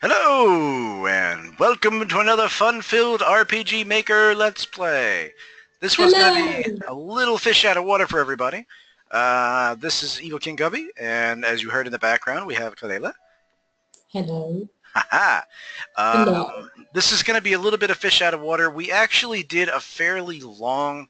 Hello, and welcome to another fun-filled RPG Maker Let's Play. This one's going to be Hello! a little fish out of water for everybody. This is Evilkinggumby, and as you heard in the background, we have Kylaila. Hello. Haha! Hello. This is going to be a little bit of fish out of water. We actually did a fairly long,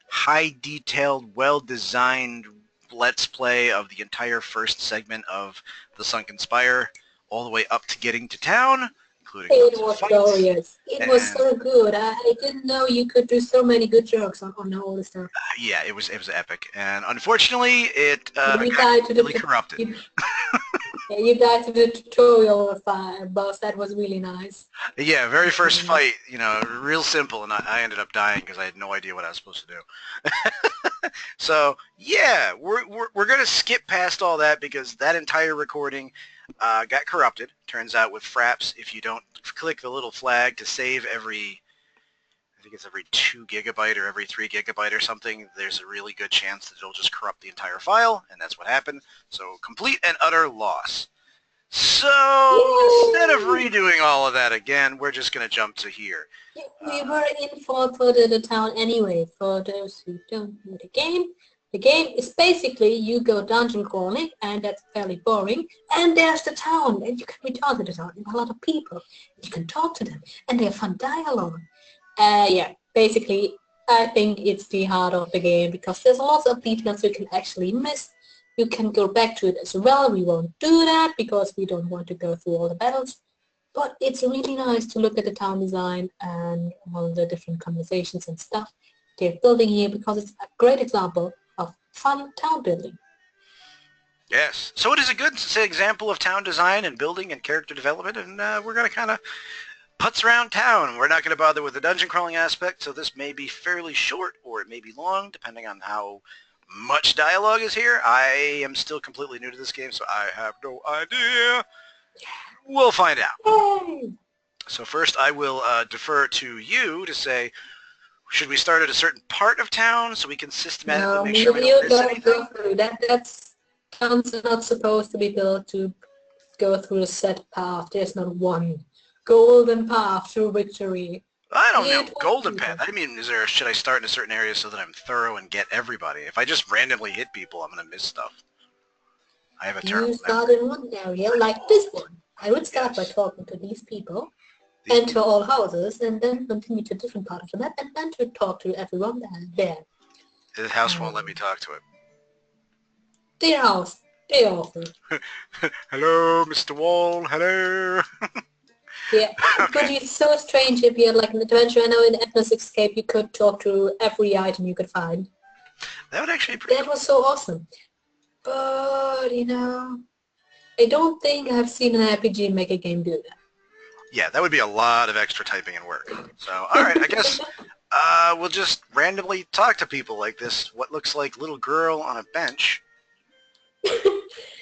high-detailed, well-designed Let's Play of the entire first segment of the Sunken Spire, all the way up to getting to town, including It lots of was fights. glorious. It was And so good. I didn't know you could do so many good jokes on all the stuff. yeah, it was epic. And unfortunately, it You got died to really the corrupted. you, you died to the tutorial boss. That was really nice. Yeah, very That was first really nice. fight, real simple, and I ended up dying because I had no idea what I was supposed to do. So yeah, we're gonna skip past all that because that entire recording got corrupted. Turns out with Fraps, if you don't click the little flag to save I think it's every 2 gigabyte or every 3 gigabyte or something, there's a really good chance that it'll just corrupt the entire file, and that's what happened. So complete and utter loss. So instead of Yay! redoing all of that again, we're just going to jump to here. We were in for the town anyway. For those who don't know the game is basically you go dungeon crawling, and that's fairly boring. And there's the town, and you can return to the town, and a lot of people. You can talk to them, and they have fun dialogue. Yeah, basically, I think it's the heart of the game because there's lots of details you can actually miss. You can go back to it as well. We won't do that because we don't want to go through all the battles. But it's really nice to look at the town design and all the different conversations and stuff they're building here because it's a great example of fun town building. Yes. So it is a good example of town design and building and character development, and we're going to kind of putz around town. We're not going to bother with the dungeon crawling aspect, so this may be fairly short or it may be long, depending on how much dialogue is here. I am still completely new to this game, so I have no idea. We'll find out. Yay! So first I will defer to you to say, should we start at a certain part of town so we can systematically No, make sure we don't you miss don't go anything? through that. Towns are not supposed to be built to go through a set path. There's not one golden path to victory. I don't know. It won't Golden do path. that. I mean, should I start in a certain area so that I'm thorough and get everybody? If I just randomly hit people, I'm going to miss stuff. I have a You terrible start memory. in one area like this one. I would start by Yes. talking to these people, These enter people. all houses, and then continue to different part of the map, and then to talk to everyone there. The house won't let me Um, talk to their house, they offer. it. Hello, Mr. Wall. Hello. Yeah, but Okay. it's so strange if you had like an adventure. I know in Endless Escape you could talk to every item you could find. That would actually be pretty That cool. was so awesome. But, I don't think I've seen an RPG Maker game do Yeah, that would be a lot of extra typing and work. So, all right, I guess that. we'll just randomly talk to people like this. What looks like little girl on a bench.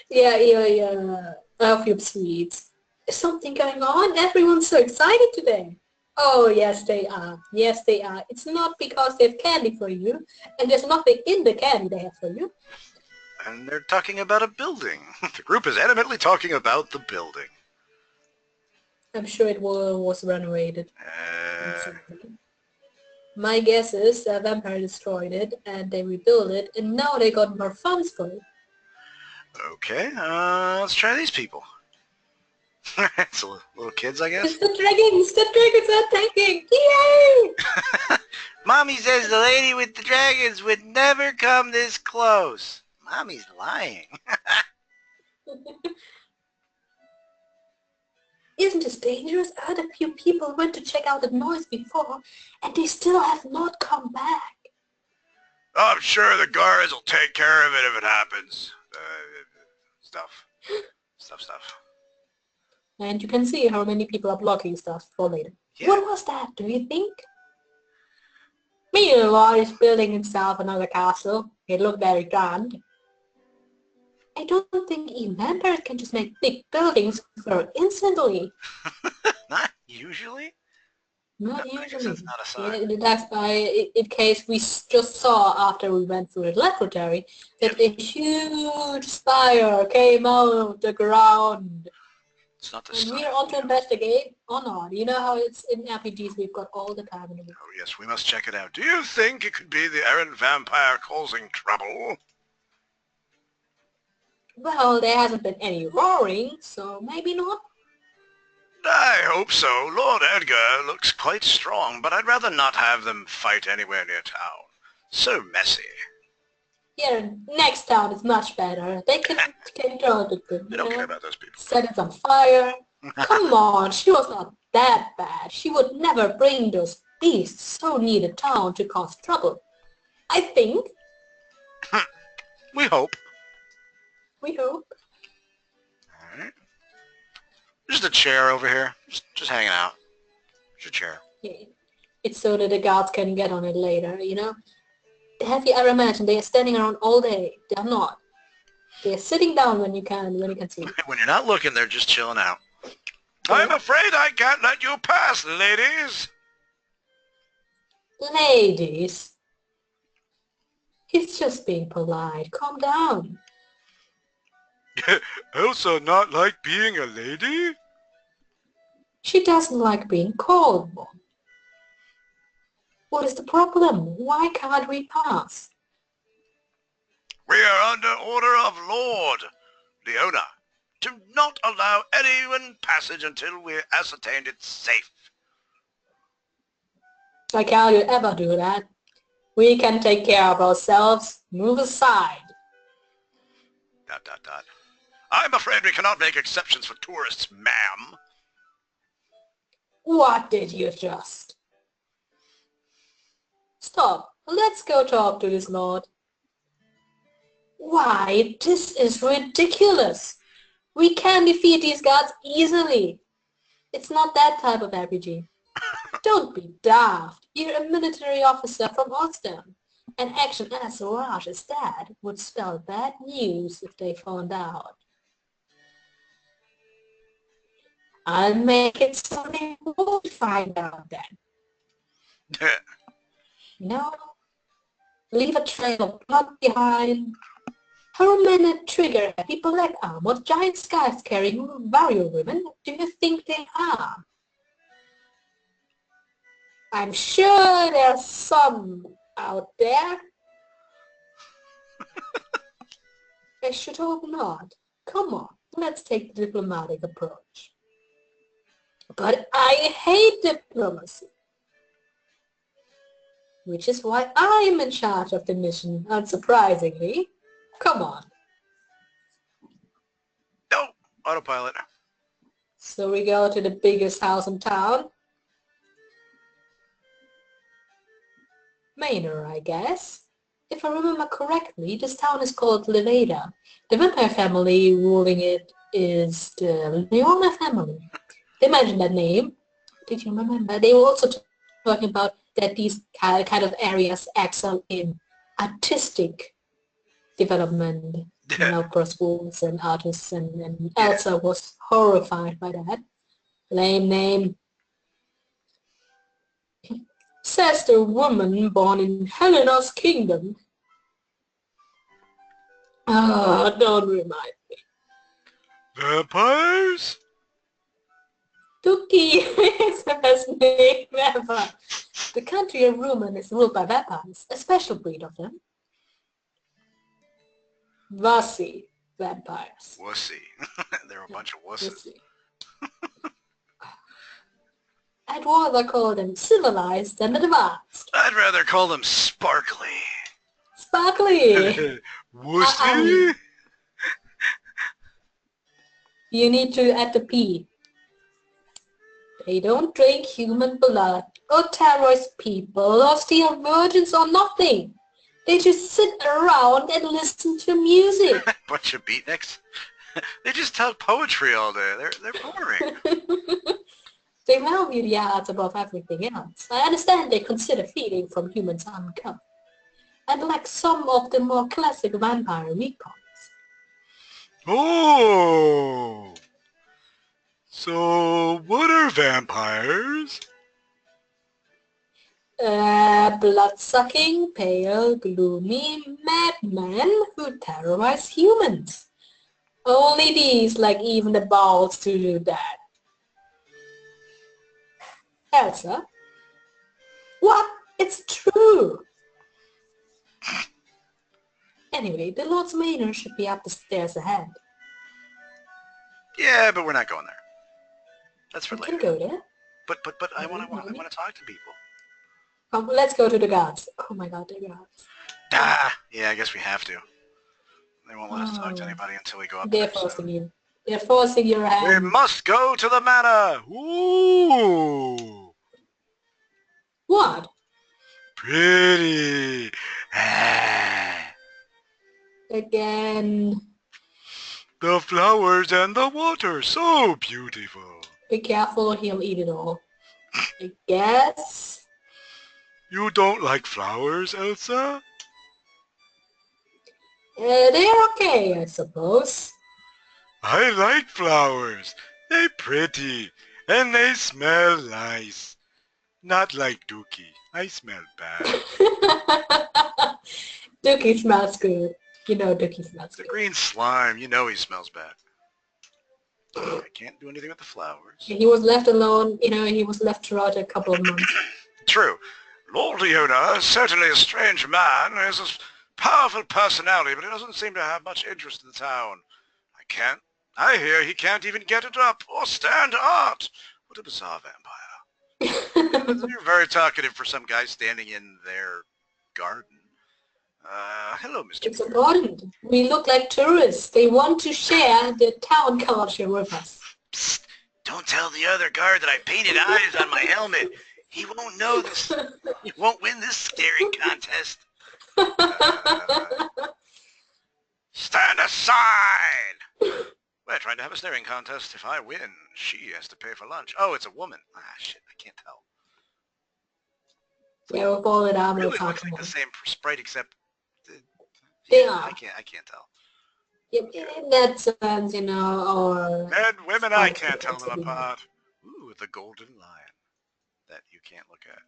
Yeah. A few sweets. Is something going on? Everyone's so excited today. Oh, yes, they are. Yes, they are. It's not because they have candy for you, and there's nothing in the candy they have for you. And they're talking about a building. The group is animately talking about the building. I'm sure it was renovated. Uh, My guess is a vampire destroyed it, and they rebuilt it, and now they got more funds for it. okay, let's try these people. It's little kids, I guess. It's the dragons are attacking! Yay! Mommy says the lady with the dragons would never come this close. Mommy's lying. Isn't this dangerous? I heard a few people went to check out the noise before, and they still have not come back. I'm sure the guards will take care of it if it happens. Stuff. Stuff. And you can see how many people are blocking stuff for later. Yeah. What was that, do you think? Meanwhile, is building himself another castle. It looked very grand. I don't think even vampires can just make big buildings grow instantly. Not usually. Not I guess usually. that's not a sign. Yeah, that's why, in case we just saw after we went through the laboratory, that Yep. a huge spire came out of the ground. It's not the And style. we are on to investigate or not. You know how it's in RPGs, we've got all the time in the world. Oh, yes, we must check it out. Do you think it could be the errant vampire causing trouble? Well, there hasn't been any roaring, so maybe not. I hope so. Lord Edgar looks quite strong, but I'd rather not have them fight anywhere near town. So messy. Here, next town is much better. They can control the thing, I you don't care know? about those people. Set it on fire. Come on, she was not that bad. She would never bring those beasts so near the town to cause trouble. I think. We hope. We hope. Alright. There's a chair over here. Just hanging out. There's a chair. Yeah. It's so that the guards can get on it later, you know? Have you ever imagined they are standing around all day? They're not. They're sitting down when you can see. When you're not looking, they're just chilling out. I'm afraid I can't let you pass, ladies. Ladies. He's just being polite. Calm down. Elsa not like being a lady? She doesn't like being called one. What is the problem? Why can't we pass? We are under order of Lord Leona to not allow anyone passage until we ascertained it's safe. Why can't you ever do that? We can take care of ourselves. Move aside. ... I'm afraid we cannot make exceptions for tourists, ma'am. What did you just? Stop. Let's go talk to this lord. Why, this is ridiculous. We can defeat these guards easily. It's not that type of RPG. Don't be daft. You're a military officer from Ostend. An action as large as that would spell bad news if they found out. I'll make it so they won't find out then. No. Leave a trail of blood behind. How many trigger-happy black-armored giant skies carrying warrior women do you think they are? I'm sure there's some out there. I should hope not. Come on, let's take the diplomatic approach. But I hate diplomacy. Which is why I'm in charge of the mission, unsurprisingly. Come on. No, autopilot. So we go to the biggest house in town. Manor, I guess. If I remember correctly, this town is called Levada. The vampire family ruling it is the Leona family. They mentioned that name. Did you remember? They were also talking about that these kind of areas excel in artistic development, you know, for schools and artists, and Elsa was horrified by that. Lame name. Says the woman born in Helena's kingdom. Ah, don't remind me. Vampires? Tuki is the best name ever. The country of Rumen is ruled by vampires, a special breed of them. Wussy vampires. Wussy. They're a bunch of wusses. I'd rather call them civilized than advanced. I'd rather call them sparkly. Sparkly! Wussy? You need to add the P. They don't drink human blood, or terrorize people, or steal virgins, or nothing. They just sit around and listen to music. Bunch of beatniks. They just tell poetry all day. They're boring. They value the arts above everything else. I understand they consider feeding from humans uncooked, and like some of the more classic vampire meat puns. Oh! So, what are vampires? Blood-sucking, pale, gloomy madmen who terrorize humans. Only these like even the balls to do that. Elsa? What? It's true! Anyway, the Lord's Manor should be up the stairs ahead. Yeah, but we're not going there. That's for We later. can go there. But I want to talk to people. Come, let's go to the gods. Oh my god, the gods. Yeah, I guess we have to. They won't let us talk to anybody until we go up They're there. forcing you. They're forcing your hand. We must go to the manor! Ooh! What? Pretty! Again. The flowers and the water, so beautiful. Be careful, he'll eat it all. I guess. You don't like flowers, Elsa? They're okay, I suppose. I like flowers. They're pretty, and they smell nice. Not like Dookie. I smell bad. Dookie smells good. You know Dookie smells The good. green slime, you know he smells bad. I can't do anything with the flowers. He was left alone, you know, he was left to rot a couple of months. True. Lord Leona is certainly a strange man. He has a powerful personality, but he doesn't seem to have much interest in the town. I hear he can't even get it up or stand art. What a bizarre vampire. You're very talkative for some guy standing in their garden. Hello, Mr. It's important. We look like tourists. They want to share the town culture with us. Psst, don't tell the other guard that I painted eyes on my helmet. He won't know this. He won't win this staring contest. Stand aside! We're trying to have a staring contest. If I win, she has to pay for lunch. Oh, it's a woman. Ah, shit, I can't tell. Yeah, with all that armor. Really looks like the same sprite, except They are. I can't tell. In that sense, you know, or... Men, women, I can't tell them apart. Ooh, the golden lion that you can't look at.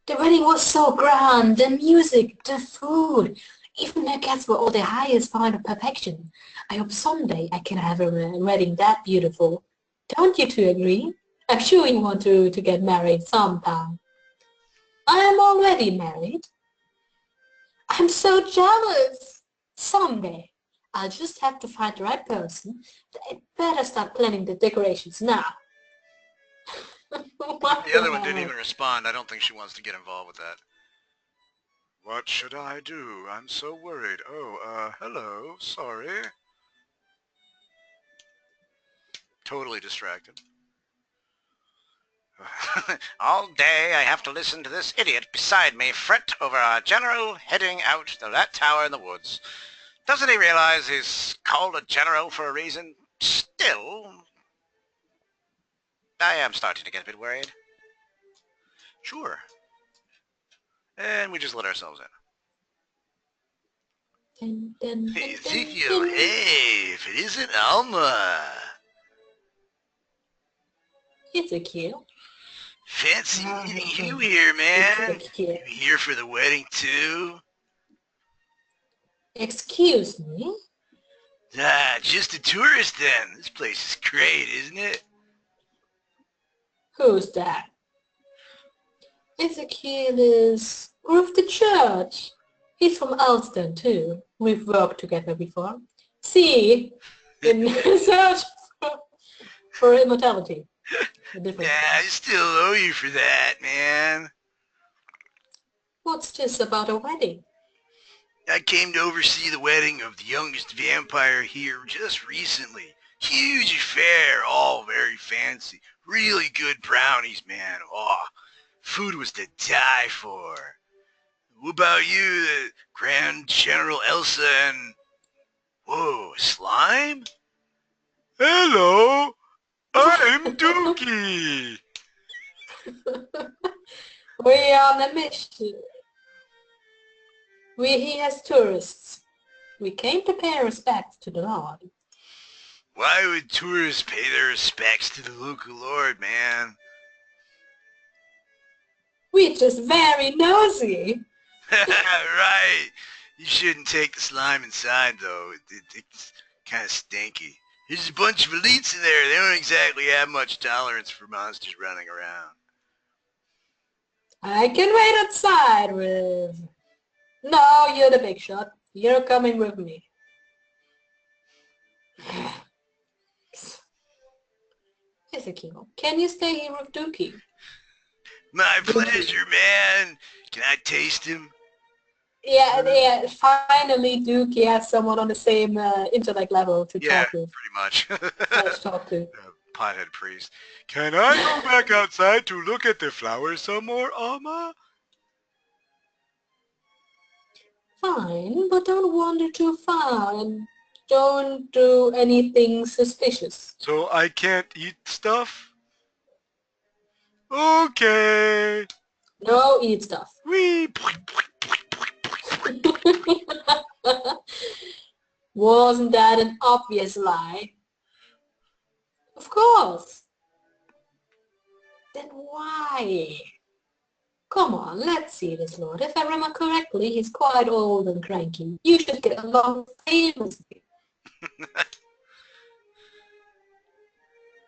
The wedding was so grand. The music, the food. Even the guests were all the highest point of perfection. I hope someday I can have a wedding that beautiful. Don't you two agree? I'm sure you want to get married sometime. I'm already married. I'm so jealous. Someday, I'll just have to find the right person. I better start planning the decorations now. The other one didn't even respond. I don't think she wants to get involved with that. What should I do? I'm so worried. Oh, hello. Sorry. Totally distracted. All day I have to listen to this idiot beside me fret over our general heading out to that tower in the woods. Doesn't he realize he's called a general for a reason? Still, I am starting to get a bit worried. Sure. And we just let ourselves in. Hey, Ezekiel, hey, if it isn't Alma. Ezekiel. Fancy meeting you here, man. You here for the wedding, too? Excuse me? Ah, just a tourist then. This place is great, isn't it? Who's that? Ezekiel is with the church. He's from Alston, too. We've worked together before. See, in search for immortality. Yeah, I still owe you for that, man. What's this about a wedding? I came to oversee the wedding of the youngest vampire here just recently. Huge affair, all very fancy. Really good brownies, man. Oh, food was to die for. What about you, the Grand General Elsa and... Whoa, slime? Hello, I'm Dookie. We are on a mission. We're here as tourists. We came to pay respects to the Lord. Why would tourists pay their respects to the local lord, man? We're just very nosy. Right. You shouldn't take the slime inside, though. It's kind of stinky. There's a bunch of elites in there. They don't exactly have much tolerance for monsters running around. I can wait outside with... No, you're the big shot. You're coming with me. Ezekiel, can you stay here with Dookie? My pleasure, man. Can I taste him? Yeah, finally Dookie has someone on the same intellect level to talk with. Pretty much. Talk to. Pothead priest. Can I go back outside to look at the flowers some more, Alma? Fine, but don't wander too far and don't do anything suspicious. So I can't eat stuff? Okay. No, eat stuff. Wee. Wasn't that an obvious lie? Of course. Then why? Come on, let's see this lord. If I remember correctly, he's quite old and cranky. You should get along famously.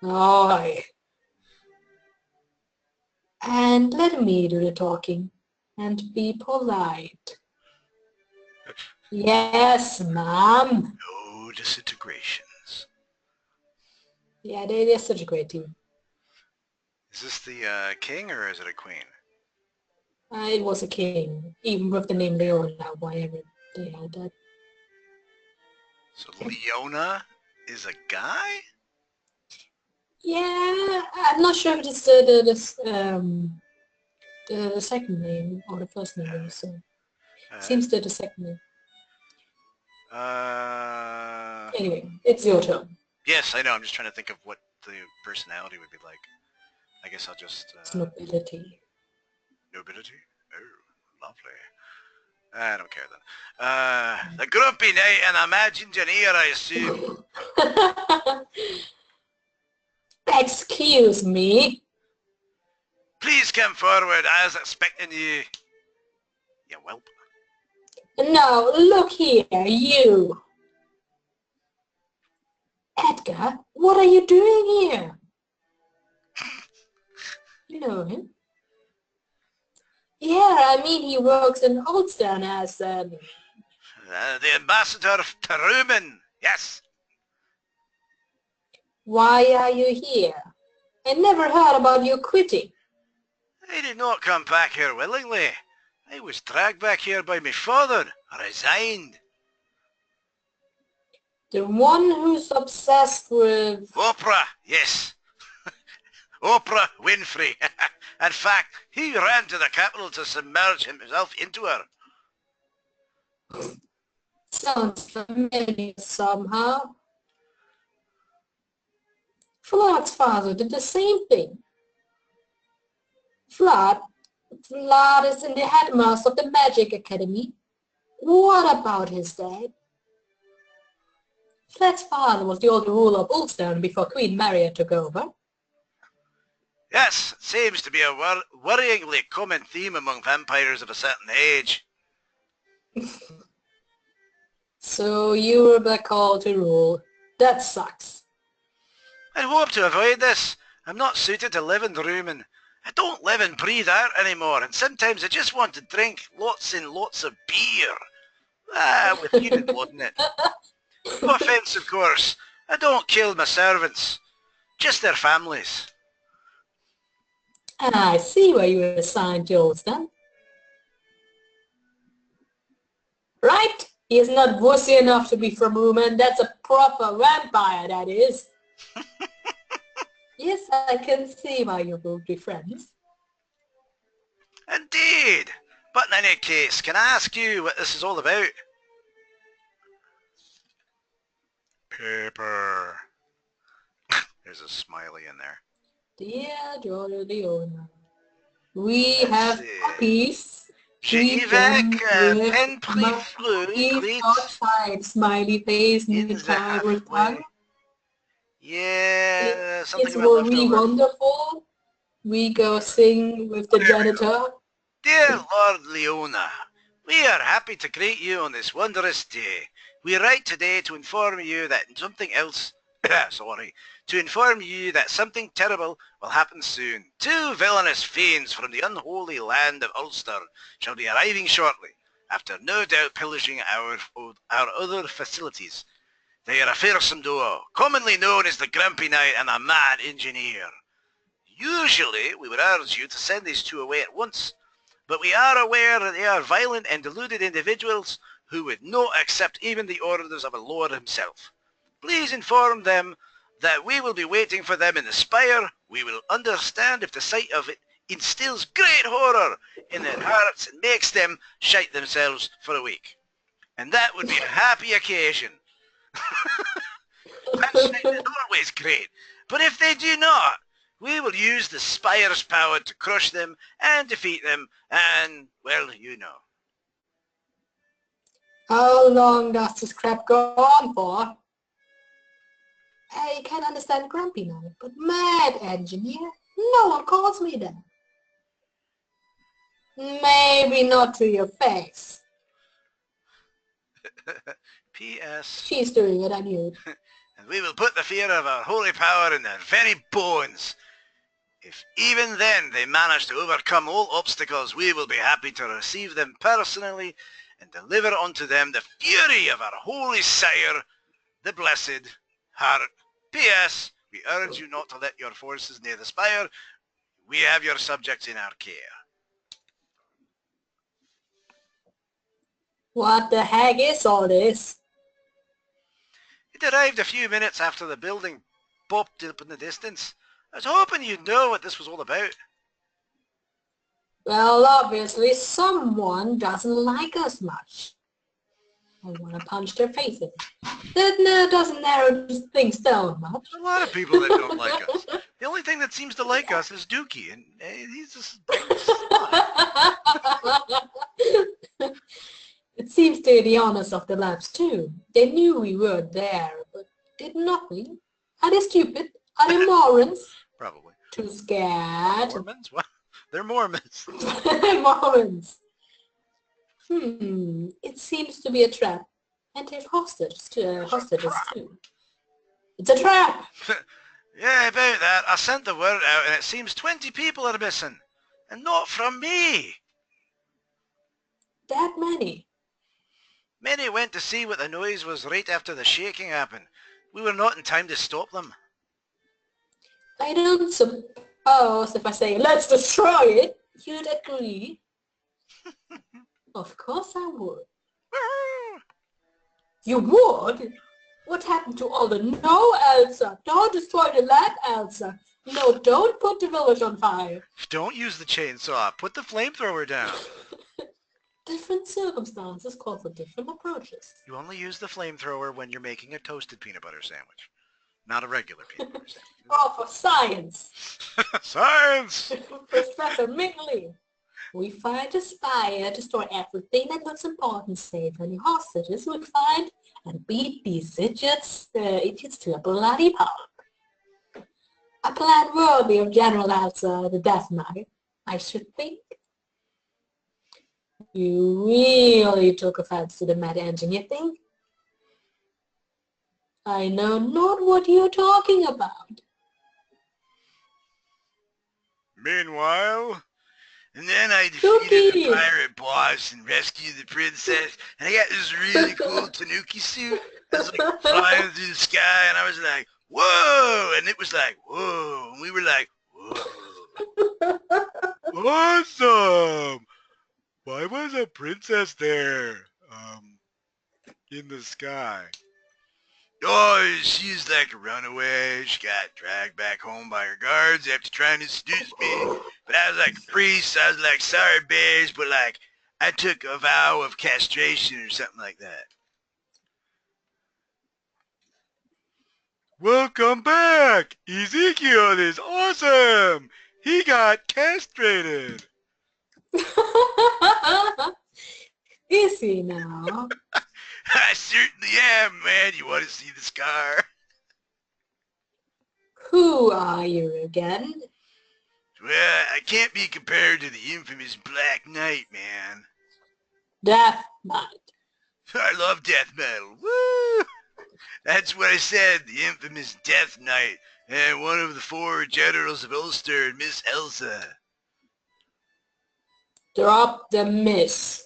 Aye. And let me do the talking. And be polite. Yes, ma'am. No disintegrations. Yeah, they're such a great team. Is this the king or is it a queen? It was a king, even with the name Leona, whatever they had that. So Leona is a guy? Yeah, I'm not sure if it's the second name or the first name. So seems to the second name. Anyway, it's your turn. Yes, I know. I'm just trying to think of what the personality would be like. I guess I'll just... It's nobility. Nobility? Oh, lovely. I don't care then. The grumpy knight and imagineer, I assume. Excuse me. Please come forward. I was expecting you. You whelp. No, look here, you. Edgar, what are you doing here? You know him? Yeah, I mean he works in Oldstown as the ambassador of Taruman. Yes. Why are you here? I never heard about you quitting. I did not come back here willingly. I was dragged back here by my father. I resigned. The one who's obsessed with... Oprah, yes. Oprah Winfrey. In fact, he ran to the capital to submerge himself into her. Sounds familiar somehow. Vlad's father did the same thing. Vlad is in the headmaster of the Magic Academy. What about his dad? Vlad's father was the old ruler of Ulster before Queen Maria took over. Yes, it seems to be a worryingly common theme among vampires of a certain age. So you were back called to rule. That sucks. I hope to avoid this. I'm not suited to live in Rumen. I don't live and breathe out anymore, and sometimes I just want to drink lots and lots of beer. With human blood in it. No offence, of course. I don't kill my servants. Just their families. I see where you were assigned, Jolston. Right? He is not wussy enough to be from Rumen. That's a proper vampire, that is. Yes, I can see why you will be friends. Indeed. But in any case, can I ask you what this is all about? Paper. There's a smiley in there. Dear Georgia Leona, we have puppies. J'évêque peine préfleu, outside, smiley face, in the tiger tongue. Yeah, something it's about really wonderful. We go sing with the janitor. Dear Lord Leona, We are happy to greet you on this wondrous day. We write today to inform you that something else, to inform you that something terrible will happen soon. 2 villainous fiends from the unholy land of Ulster shall be arriving shortly, after no doubt pillaging our other facilities. They are a fearsome duo, commonly known as the Grumpy Knight and the Mad Engineer. Usually, we would urge you to send these 2 away at once, but we are aware that they are violent and deluded individuals who would not accept even the orders of a lord himself. Please inform them that we will be waiting for them in the spire. We will understand if the sight of it instills great horror in their hearts and makes them shite themselves for a week. And that would be a happy occasion. That shite is always great, but if they do not, we will use the spire's power to crush them and defeat them, and, well, you know. How long does this crap go on for? I can understand Grumpy Knight, but Mad Engineer? No one calls me that. Maybe not to your face. P.S. She's doing it, I knew it. And we will put the fear of our holy power in their very bones. If even then they manage to overcome all obstacles, we will be happy to receive them personally and deliver unto them the fury of our holy sire, the blessed Heart. P.S. We urge you not to let your forces near the spire. We have your subjects in our care. What the heck is all this? It arrived a few minutes after the building popped up in the distance. I was hoping you'd know what this was all about. Well, obviously someone doesn't like us much. I want to punch their faces. That doesn't narrow things down much. There's a lot of people that don't like us. The only thing that seems to like us is Dookie, and he's just... It seems they're the honors of the labs too. They knew we were there, but did nothing. Are they stupid? Are they morons? Probably. Too scared. Mormons? What? They're Mormons. Mormons. It seems to be a trap. And they've hostages too. It's a trap! Yeah, about that. I sent the word out and it seems 20 people are missing. And not from me. That many? Many went to see what the noise was right after the shaking happened. We were not in time to stop them. I don't suppose if I say, let's destroy it, you'd agree? Of course I would. You would? What happened to all the no, Elsa? Don't destroy the lab, Elsa. No, don't put the village on fire. Don't use the chainsaw. Put the flamethrower down. Different circumstances call for different approaches. You only use the flamethrower when you're making a toasted peanut butter sandwich. Not a regular peanut butter sandwich. Oh, for science! Science! Professor Mingley. We find a spire, destroy everything that looks important, save any hostages we find, and beat these idiots to a bloody pulp. A plan worthy of General Elsa, the Death Knight, I should think. You really took offense to the Mad Engineer thing? I know not what you're talking about. Meanwhile, and then I defeated Tanuki! the pirate boss and rescued the princess, and I got this really cool Tanuki suit. I was like flying through the sky, and I was like, whoa! And it was like, whoa! And we were like, whoa! Awesome! Why was a princess there? In the sky. Oh, she's like a runaway. She got dragged back home by her guards after trying to seduce me. But I was like a priest, so I was like, sorry, babes, but like, I took a vow of castration or something like that. Welcome back! Ezekiel is awesome! He got castrated! Is he now? I certainly am, man. You want to see the scar? Who are you again? Well, I can't be compared to the infamous Black Knight, man. Death Knight. I love death metal. Woo! That's what I said, the infamous Death Knight, and one of the 4 generals of Ulster and Miss Elsa. Drop the miss.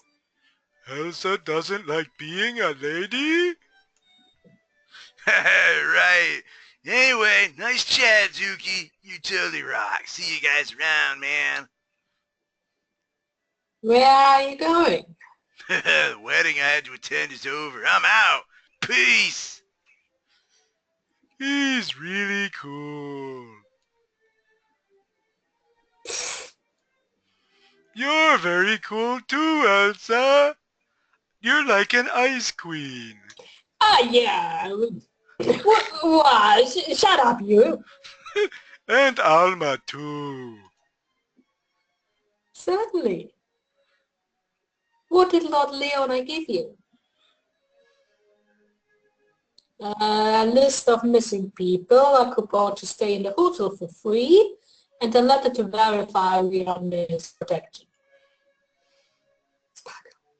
Elsa doesn't like being a lady? Right. Anyway, nice chat, Zuki. You totally rock. See you guys around, man. Where are you going? The wedding I had to attend is over. I'm out. Peace. He's really cool. You're very cool too, Elsa. You're like an ice queen. Yeah. What? Shut up, you. And Alma too. Certainly. What did Lord Leona give you? A list of missing people, a coupon to stay in the hotel for free, and a letter to verify we are under his protection.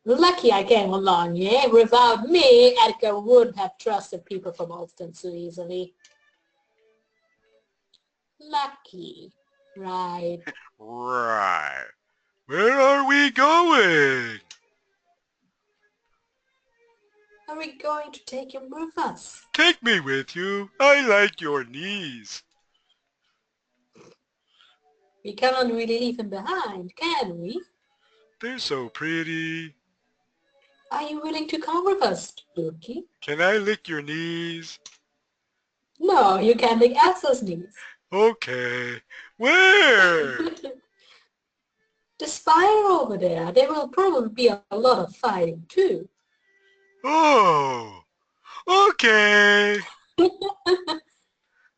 Lucky I came along, yeah? Without me, Edgar wouldn't have trusted people from Ulster so easily. Lucky, right? Right. Where are we going? Are we going to take him with us? Take me with you. I like your knees. We cannot really leave him behind, can we? They're so pretty. Are you willing to come with us, Dookie? Can I lick your knees? No, you can lick Elsa's knees. Okay. Where? The spire over there. There will probably be a lot of fighting too. Oh. Okay.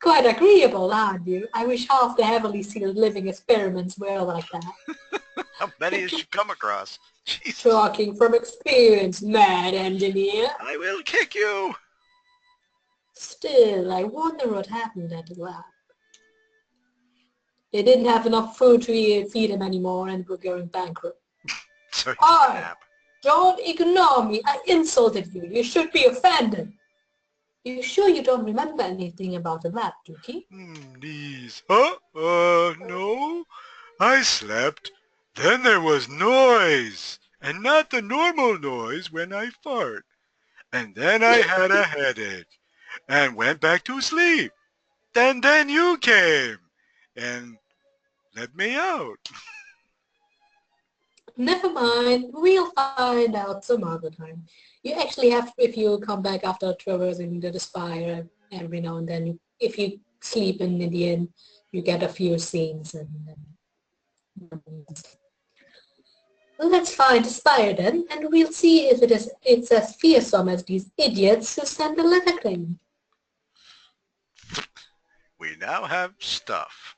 Quite agreeable, aren't you? I wish half the heavily sealed living experiments were like that. How many has she come across? Jesus. Talking from experience, mad engineer. I will kick you. Still, I wonder what happened at the lab. They didn't have enough food to feed him anymore and were going bankrupt. So Oh, don't ignore me. I insulted you. You should be offended. You sure you don't remember anything about the lab, Dookie? Knees. Huh? No. I slept. Then there was noise. And not the normal noise when I fart. And then I had a headache. And went back to sleep. Then you came. And let me out. Never mind. We'll find out some other time. You actually have, if you come back after traversing the spire every now and then, if you sleep in the inn, you get a few scenes. Let's find the spire then, and we'll see if it's as fearsome as these idiots who sent the letter claim. We now have stuff.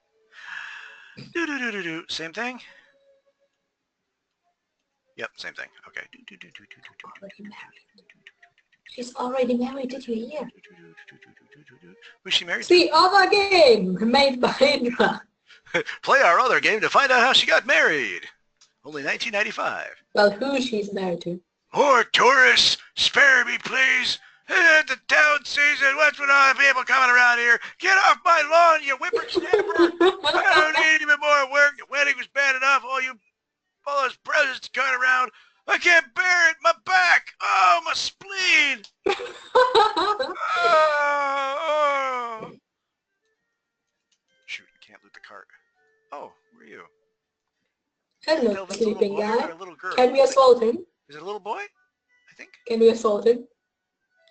Do. Same thing? Yep, same thing. Okay. Already married. She's already married, did you hear? Who's she married to? The other game made by Indra. Play our other game to find out how she got married. Only 1995. Well, who she's married to? More tourists, spare me please. The town season, what's with all the people coming around here? Get off my lawn, you whippersnapper. I don't need any more work. The wedding was bad enough. All those presents coming around. I can't bear it. My back. Oh, my spleen. Oh. Shoot, can't loot the cart. Oh, where are you? Hello, sleeping guy. Girl? Can we assault him? Is it a little boy? I think. Can we assault him?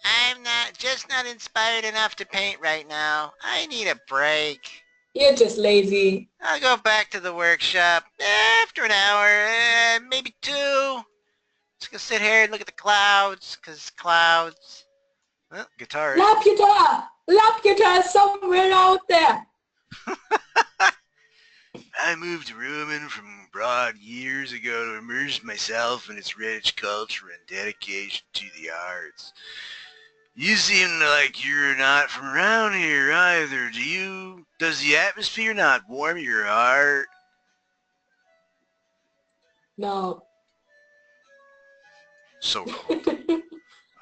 I'm not inspired enough to paint right now. I need a break. You're just lazy. I'll go back to the workshop after an hour, maybe 2. Just gonna sit here and look at the clouds, 'cause clouds. Well, guitar. Laputa is somewhere out there. I moved to Roman from abroad years ago to immerse myself in its rich culture and dedication to the arts. You seem like you're not from around here either, do you? Does the atmosphere not warm your heart? No. So cool.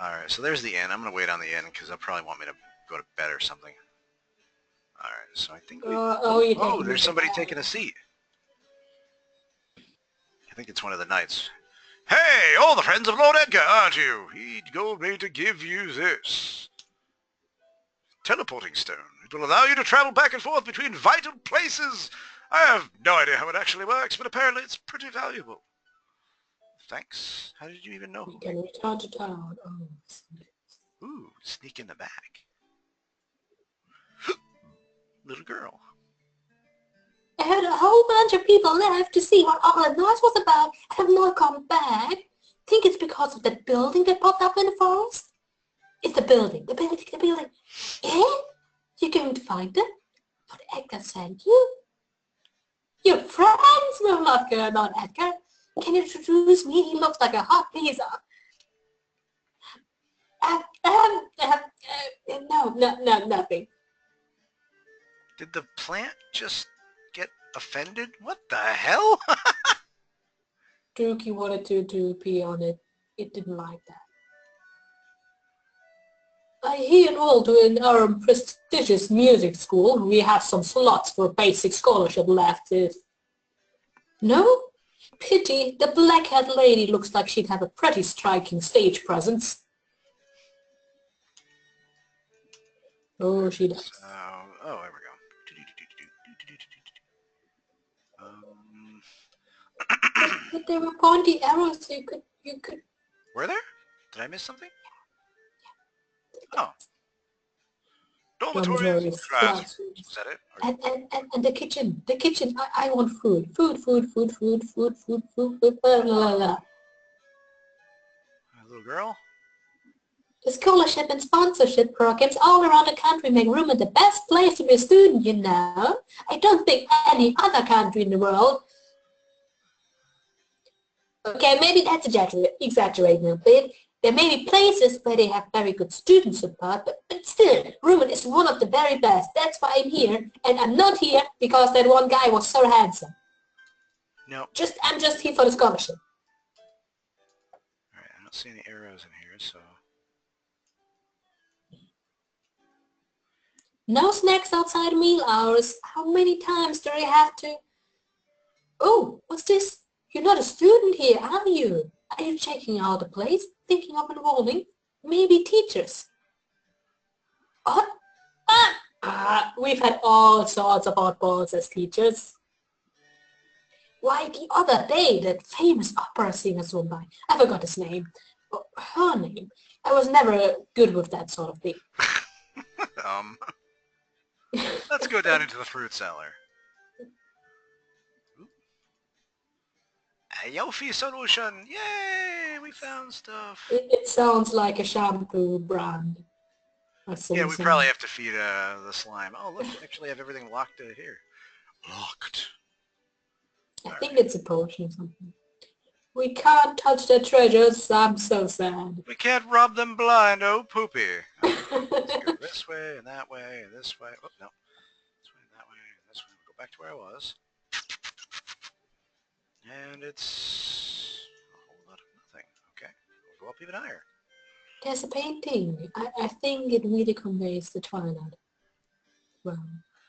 All right, so there's the inn. I'm gonna wait on the inn because they'll probably want me to go to bed or something. All right, so I think we. You're taking There's me somebody to taking a seat. I think it's one of the knights. Hey, all the friends of Lord Edgar, aren't you? He told me to give you this teleporting stone. It will allow you to travel back and forth between vital places. I have no idea how it actually works, but apparently it's pretty valuable. Thanks. How did you even know? We can return to town. Ooh, sneak in the back. Little girl. I heard a whole bunch of people left to see what all the noise was about and have not come back. Think it's because of that building that popped up in the forest? It's the building. Eh? You're going to find them? But Edgar sent you? Your friends will not go on, Edgar. Can you introduce me? He looks like a hot pizza. No, nothing. Did the plant just get offended? What the hell? Druki wanted to pee on it. It didn't like that. He enrolled in our prestigious music school. We have some slots for basic scholarship left. No? Pity. The black-haired lady looks like she'd have a pretty striking stage presence. Oh, she does. There we go. But there were pointy arrows. You could. Were there? Did I miss something? Oh. Dormitories, classrooms. Was that it? And the kitchen. The kitchen. I want food. Food. Blah, blah, blah. Little girl? The scholarship and sponsorship programs all around the country make Rome the best place to be a student, you know. I don't think any other country in the world. Okay, maybe that's exaggerating a bit. There may be places where they have very good student support, but still, Reuben is one of the very best. That's why I'm here, and I'm not here because that one guy was so handsome. No. I'm just here for the scholarship. Alright, I don't see any arrows in here, so... No snacks outside meal hours. How many times do I have to... Oh, what's this? You're not a student here, are you? Are you checking out the place? Thinking of enrolling? Maybe teachers? What? We've had all sorts of oddballs as teachers. Why, the other day, that famous opera singer swung by. I forgot his name. Her name. I was never good with that sort of thing. Let's go down into the fruit cellar. A Yofi solution! Yay! We found stuff. It sounds like a shampoo brand. Yeah, we probably have to feed the slime. Oh, look, we actually have everything locked here. Locked. I think it's a potion or something. We can't touch the treasures. I'm so sad. We can't rob them blind, oh poopy. Let's go this way and that way and this way. Oh, no. This way and that way and this way. We'll go back to where I was. And it's a whole lot of nothing. Okay, we'll go up even higher. There's a painting. I think it really conveys the twilight. Well,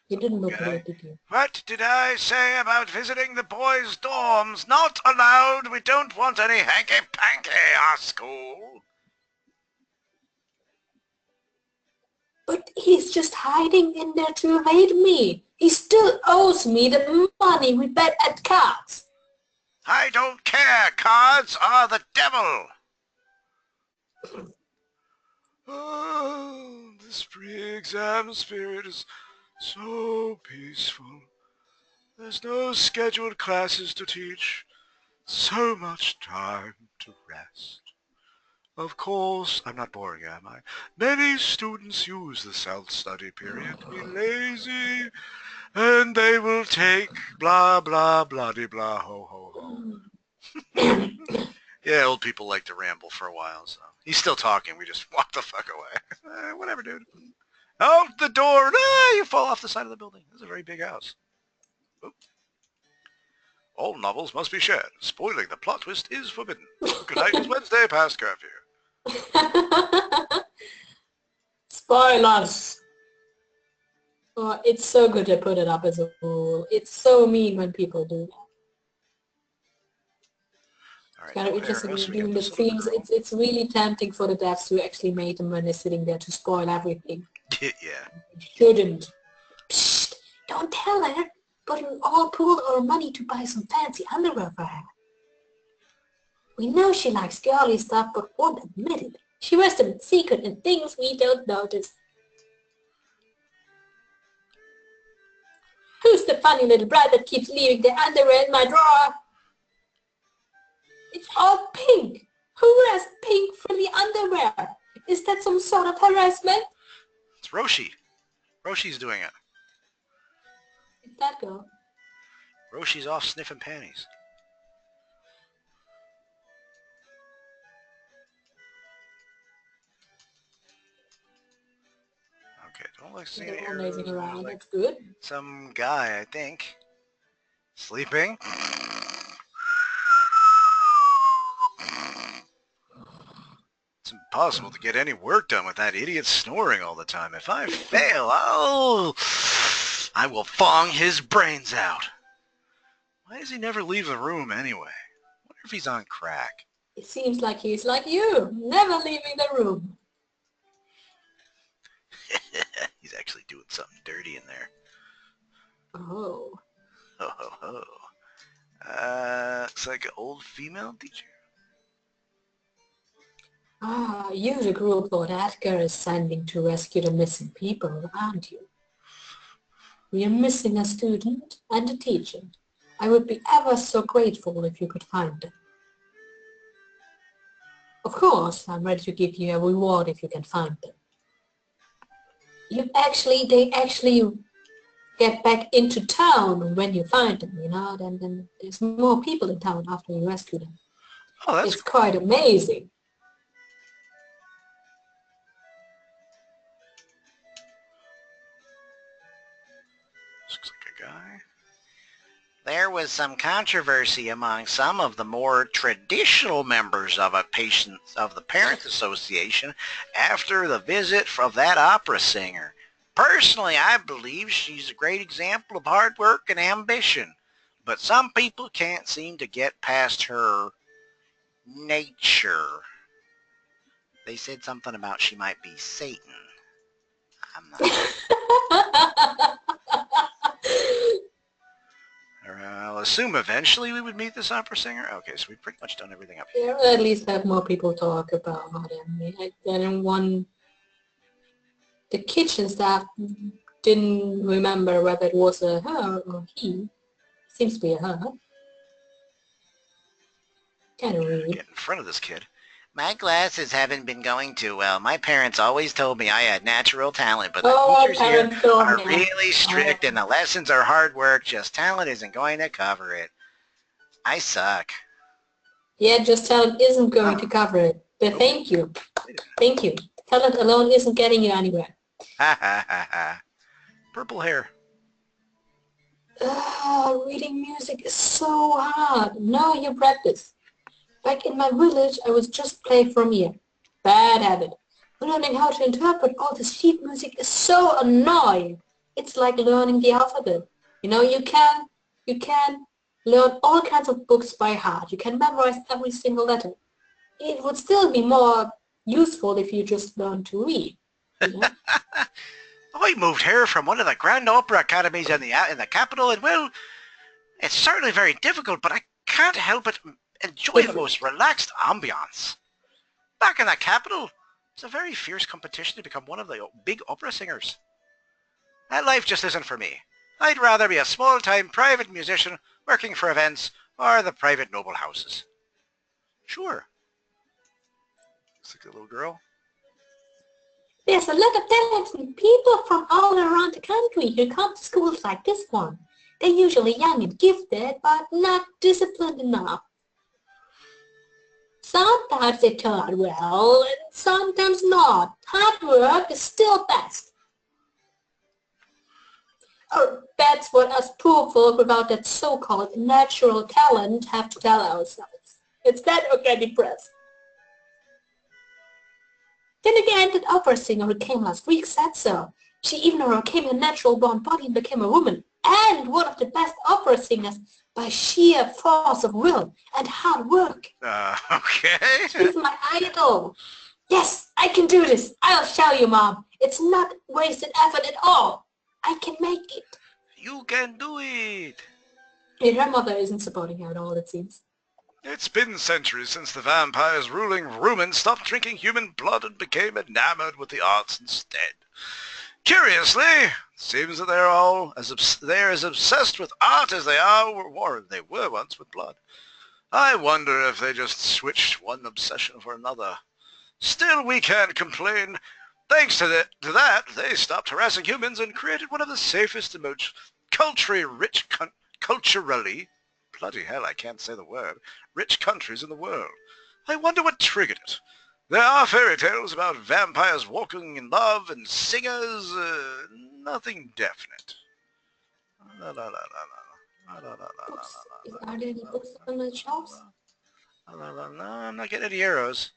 you didn't look at it, did you? What did I say about visiting the boys' dorms? Not allowed. We don't want any hanky-panky, our school. But he's just hiding in there to evade me. He still owes me the money we bet at cards. I don't care. Cards are the devil. Oh, this pre-exam spirit is so peaceful. There's no scheduled classes to teach. So much time to rest. Of course, I'm not boring, am I? Many students use the self-study period to be lazy, and they will take blah, blah, blah-de-blah, ho, ho, ho. Yeah, old people like to ramble for a while, so. He's still talking, we just walk the fuck away. Whatever, dude. Out the door! Ah, you fall off the side of the building. This is a very big house. Oop. All novels must be shared. Spoiling the plot twist is forbidden. Good night is Wednesday past curfew. Spoilers! Oh, it's so good to put it up as a rule. It's so mean when people do that. All right, Kind of no interesting arrows, in we got doing the this little themes. girl. It's really tempting for the devs who actually made them when they're sitting there to spoil everything. Yeah. Shouldn't. Psst, don't tell her, but we all pooled our money to buy some fancy underwear for her. We know she likes girly stuff, but won't admit it. She wears them in secret and things we don't notice. Who's the funny little bride that keeps leaving their underwear in my drawer? It's all pink. Who wears pink frilly underwear? Is that some sort of harassment? It's Roshi. Roshi's doing it. Did that go? Roshi's off sniffing panties. Okay, don't look see any They're all arrows. lazing around. Like That's good. some guy, I think. Sleeping. It's impossible to get any work done with that idiot snoring all the time. If I fail, I will fong his brains out. Why does he never leave the room anyway? I wonder if he's on crack. It seems like he's like you, never leaving the room. He's actually doing something dirty in there. Oh. Ho ho ho. Looks like an old female teacher. Ah, you're the group Lord Edgar is sending to rescue the missing people, aren't you? We are missing a student and a teacher. I would be ever so grateful if you could find them. Of course, I'm ready to give you a reward if you can find them. They actually get back into town when you find them, you know, then there's more people in town after you rescue them. Oh, that's It's quite amazing. looks like a guy. There was some controversy among some of the more traditional members of the Parents Association after the visit of that opera singer. Personally, I believe she's a great example of hard work and ambition, but some people can't seem to get past her nature. They said something about she might be Satan. I'm not sure. I'll assume eventually we would meet this opera singer. Okay, so we've pretty much done everything up here. Yeah, at least have more people talk about him. The kitchen staff didn't remember whether it was a her or he. Seems to be a her. Kind of rude. Get in front of this kid. My classes haven't been going too well. My parents always told me I had natural talent, but the Oh, teachers here parents told are me. really strict and the lessons are hard work. Just talent isn't going to cover it. I suck. Yeah, just talent isn't going to cover it. But thank you. Thank you. Talent alone isn't getting you anywhere. Ha ha ha ha. Purple hair. Reading music is so hard. No, you practice. Back in my village, I was just playing from ear. Bad habit. Learning how to interpret all this sheet music is so annoying. It's like learning the alphabet. You know, you can learn all kinds of books by heart. You can memorize every single letter. It would still be more useful if you just learn to read. You know? I moved here from one of the grand opera academies in the capital, and well, it's certainly very difficult, but I can't help but enjoy the most relaxed ambiance. Back in the capital, it's a very fierce competition to become one of the big opera singers. That life just isn't for me. I'd rather be a small-time private musician working for events or the private noble houses. Sure. Looks like a little girl. There's a lot of talented people from all around the country who come to schools like this one. They're usually young and gifted, but not disciplined enough. Sometimes they turn out well, and sometimes not. Hard work is still best. Oh, that's what us poor folk without that so-called natural talent have to tell ourselves. It's that or get depressed. Then again, that opera singer who came last week said so. She even overcame her natural-born body and became a woman, and one of the best opera singers by sheer force of will and hard work. Okay. She's my idol. Yes, I can do this. I'll show you, Mom. It's not wasted effort at all. I can make it. You can do it. And her mother isn't supporting her at all, it seems. It's been centuries since the vampires ruling Rumen stopped drinking human blood and became enamored with the arts instead. Curiously, it seems that they're as obsessed with art as they were once with blood. I wonder if they just switched one obsession for another. Still, we can't complain. Thanks to that, they stopped harassing humans and created one of the safest and most culturally, bloody hell, I can't say the word, rich countries in the world. I wonder what triggered it. There are fairy tales about vampires walking in love and singers, nothing definite. La, la, la, la, la. La, la, la, la, Books. la, Are there any books on the shelves? No, I'm not getting any arrows.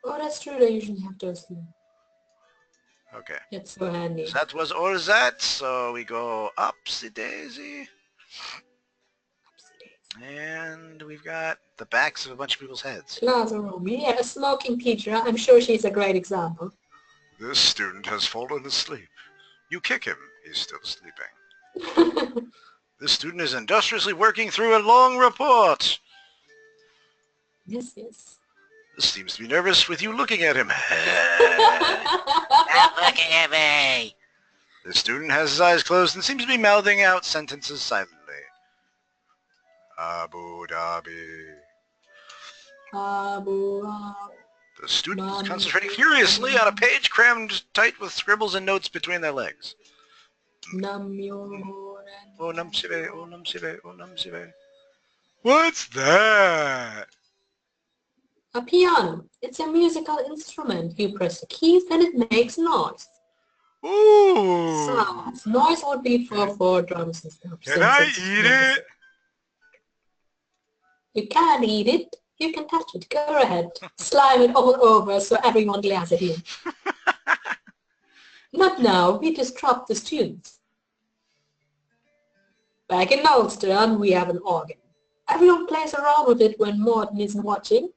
Oh, that's true. They usually have those here. Okay. It's so handy. That was all that, so we go upsy-daisy. And we've got the backs of a bunch of people's heads. Plaza room. Yeah, a smoking teacher. I'm sure she's a great example. This student has fallen asleep. You kick him, he's still sleeping. This student is industriously working through a long report. Yes, yes. This seems to be nervous with you looking at him. Stop looking at me. The student has his eyes closed and seems to be mouthing out sentences silently. Abu Dhabi. Abu Dhabi. The student is concentrating furiously on a page crammed tight with scribbles and notes between their legs. Namyo. Oh, namsive, oh, namsive, oh, namsive. What's that? A piano. It's a musical instrument. You press the keys and it makes noise. Ooh. Sounds. Noise would be for drums and stuff. Can I eat it? You can't eat it. You can touch it. Go ahead. Slime it all over so everyone glares at you. Not now. We just dropped the students. Back in Ulster, we have an organ. Everyone plays around with it when Morton isn't watching.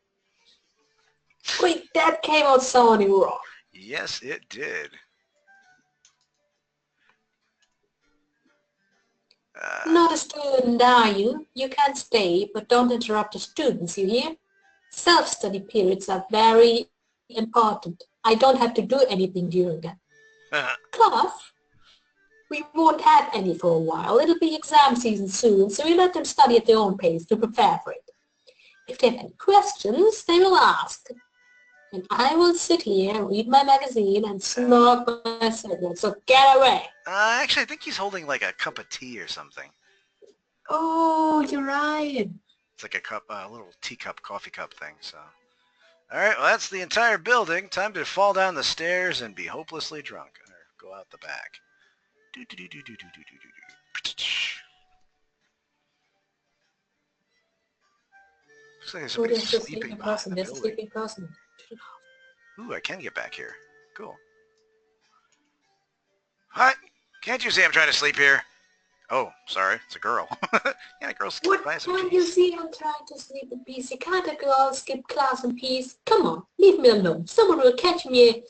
Wait, that came out sounding wrong. Yes, it did. Not a student, are you? You can stay, but don't interrupt the students, you hear? Self-study periods are very important. I don't have to do anything during them. Class, we won't have any for a while. It'll be exam season soon, so we let them study at their own pace to prepare for it. If they have any questions, they will ask. And I will sit here, read my magazine, and snort my cigarette, so get away. Actually, I think he's holding like a cup of tea or something. Oh, you're right. It's like a cup, a little teacup, coffee cup thing, so. Alright, well that's the entire building. Time to fall down the stairs and be hopelessly drunk. Or go out the back. Looks like there's somebody sleeping behind the There's a building. sleeping person. Ooh, I can get back here. Cool. What? Can't you see I'm trying to sleep here? Oh, sorry. It's a girl. Yeah, girls sleep What by some can't you peace. see I'm trying to sleep in peace? You can't a girl skip class in peace? Come on, leave me alone. Someone will catch me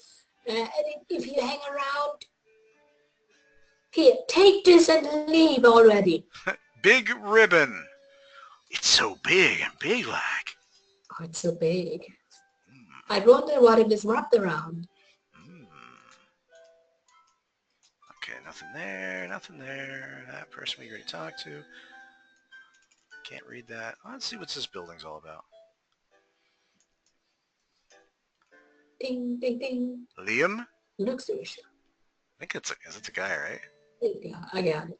if you hang around. Here, take this and leave already. Big ribbon. It's so big and big like. Oh, it's so big. I wonder what it is wrapped around. Okay, nothing there, nothing there. That person we already talked to. Can't read that. Let's see what this building's all about. Ding, ding, ding. Liam? Looks Jewish. I think it's a guy, right? Yeah, I got it.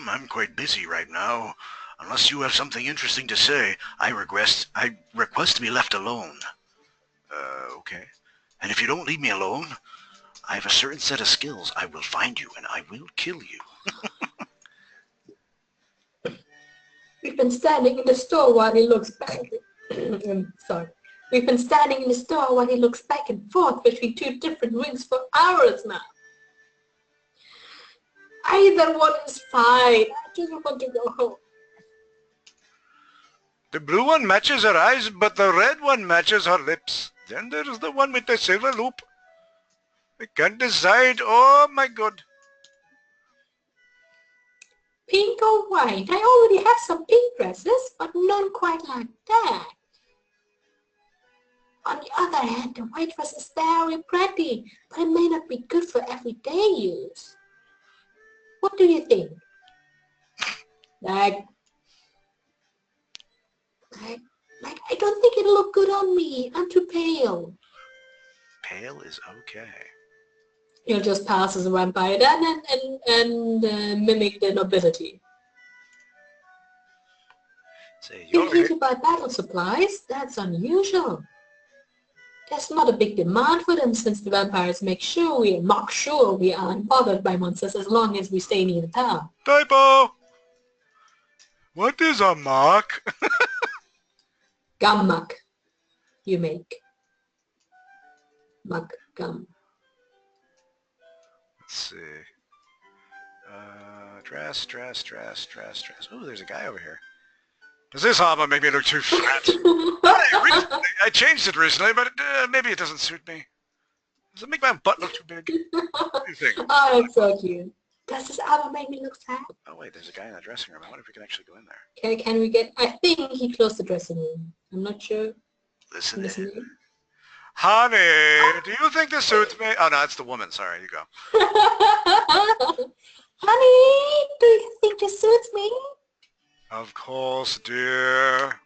I'm quite busy right now. Unless you have something interesting to say, I request to be left alone. Okay. And if you don't leave me alone, I have a certain set of skills. I will find you and I will kill you. We've been standing in the store while he looks back. Sorry. We've been standing in the store while he looks back and forth between two different rings for hours now. Either one is fine. I just want to go home. The blue one matches her eyes, but the red one matches her lips. Then there's the one with the silver loop. I can't decide. Oh my god. Pink or white? I already have some pink dresses, but none quite like that. On the other hand, the white dress is very pretty, but it may not be good for everyday use. What do you think? Like, I don't think it'll look good on me. I'm too pale. Pale is okay. He'll just pass as a vampire then and mimic the nobility. Say, Being here to buy battle supplies? That's unusual. There's not a big demand for them since the vampires make sure we aren't bothered by monsters as long as we stay near the town. Typo! What is a mock? Gum muck you make. Muck gum. Let's see. Dress. Ooh, there's a guy over here. Does this armor make me look too fat? I changed it recently, but maybe it doesn't suit me. Does it make my butt look too big? What do you think? Oh, that's so cute. Does this armor make me look fat? Oh wait, there's a guy in the dressing room. I wonder if we can actually go in there. Okay, can we get... I think he closed the dressing room. I'm not sure. Listen in. Honey, do you think this suits me? Oh no, it's the woman. Sorry, you go. Honey, do you think this suits me? Of course, dear.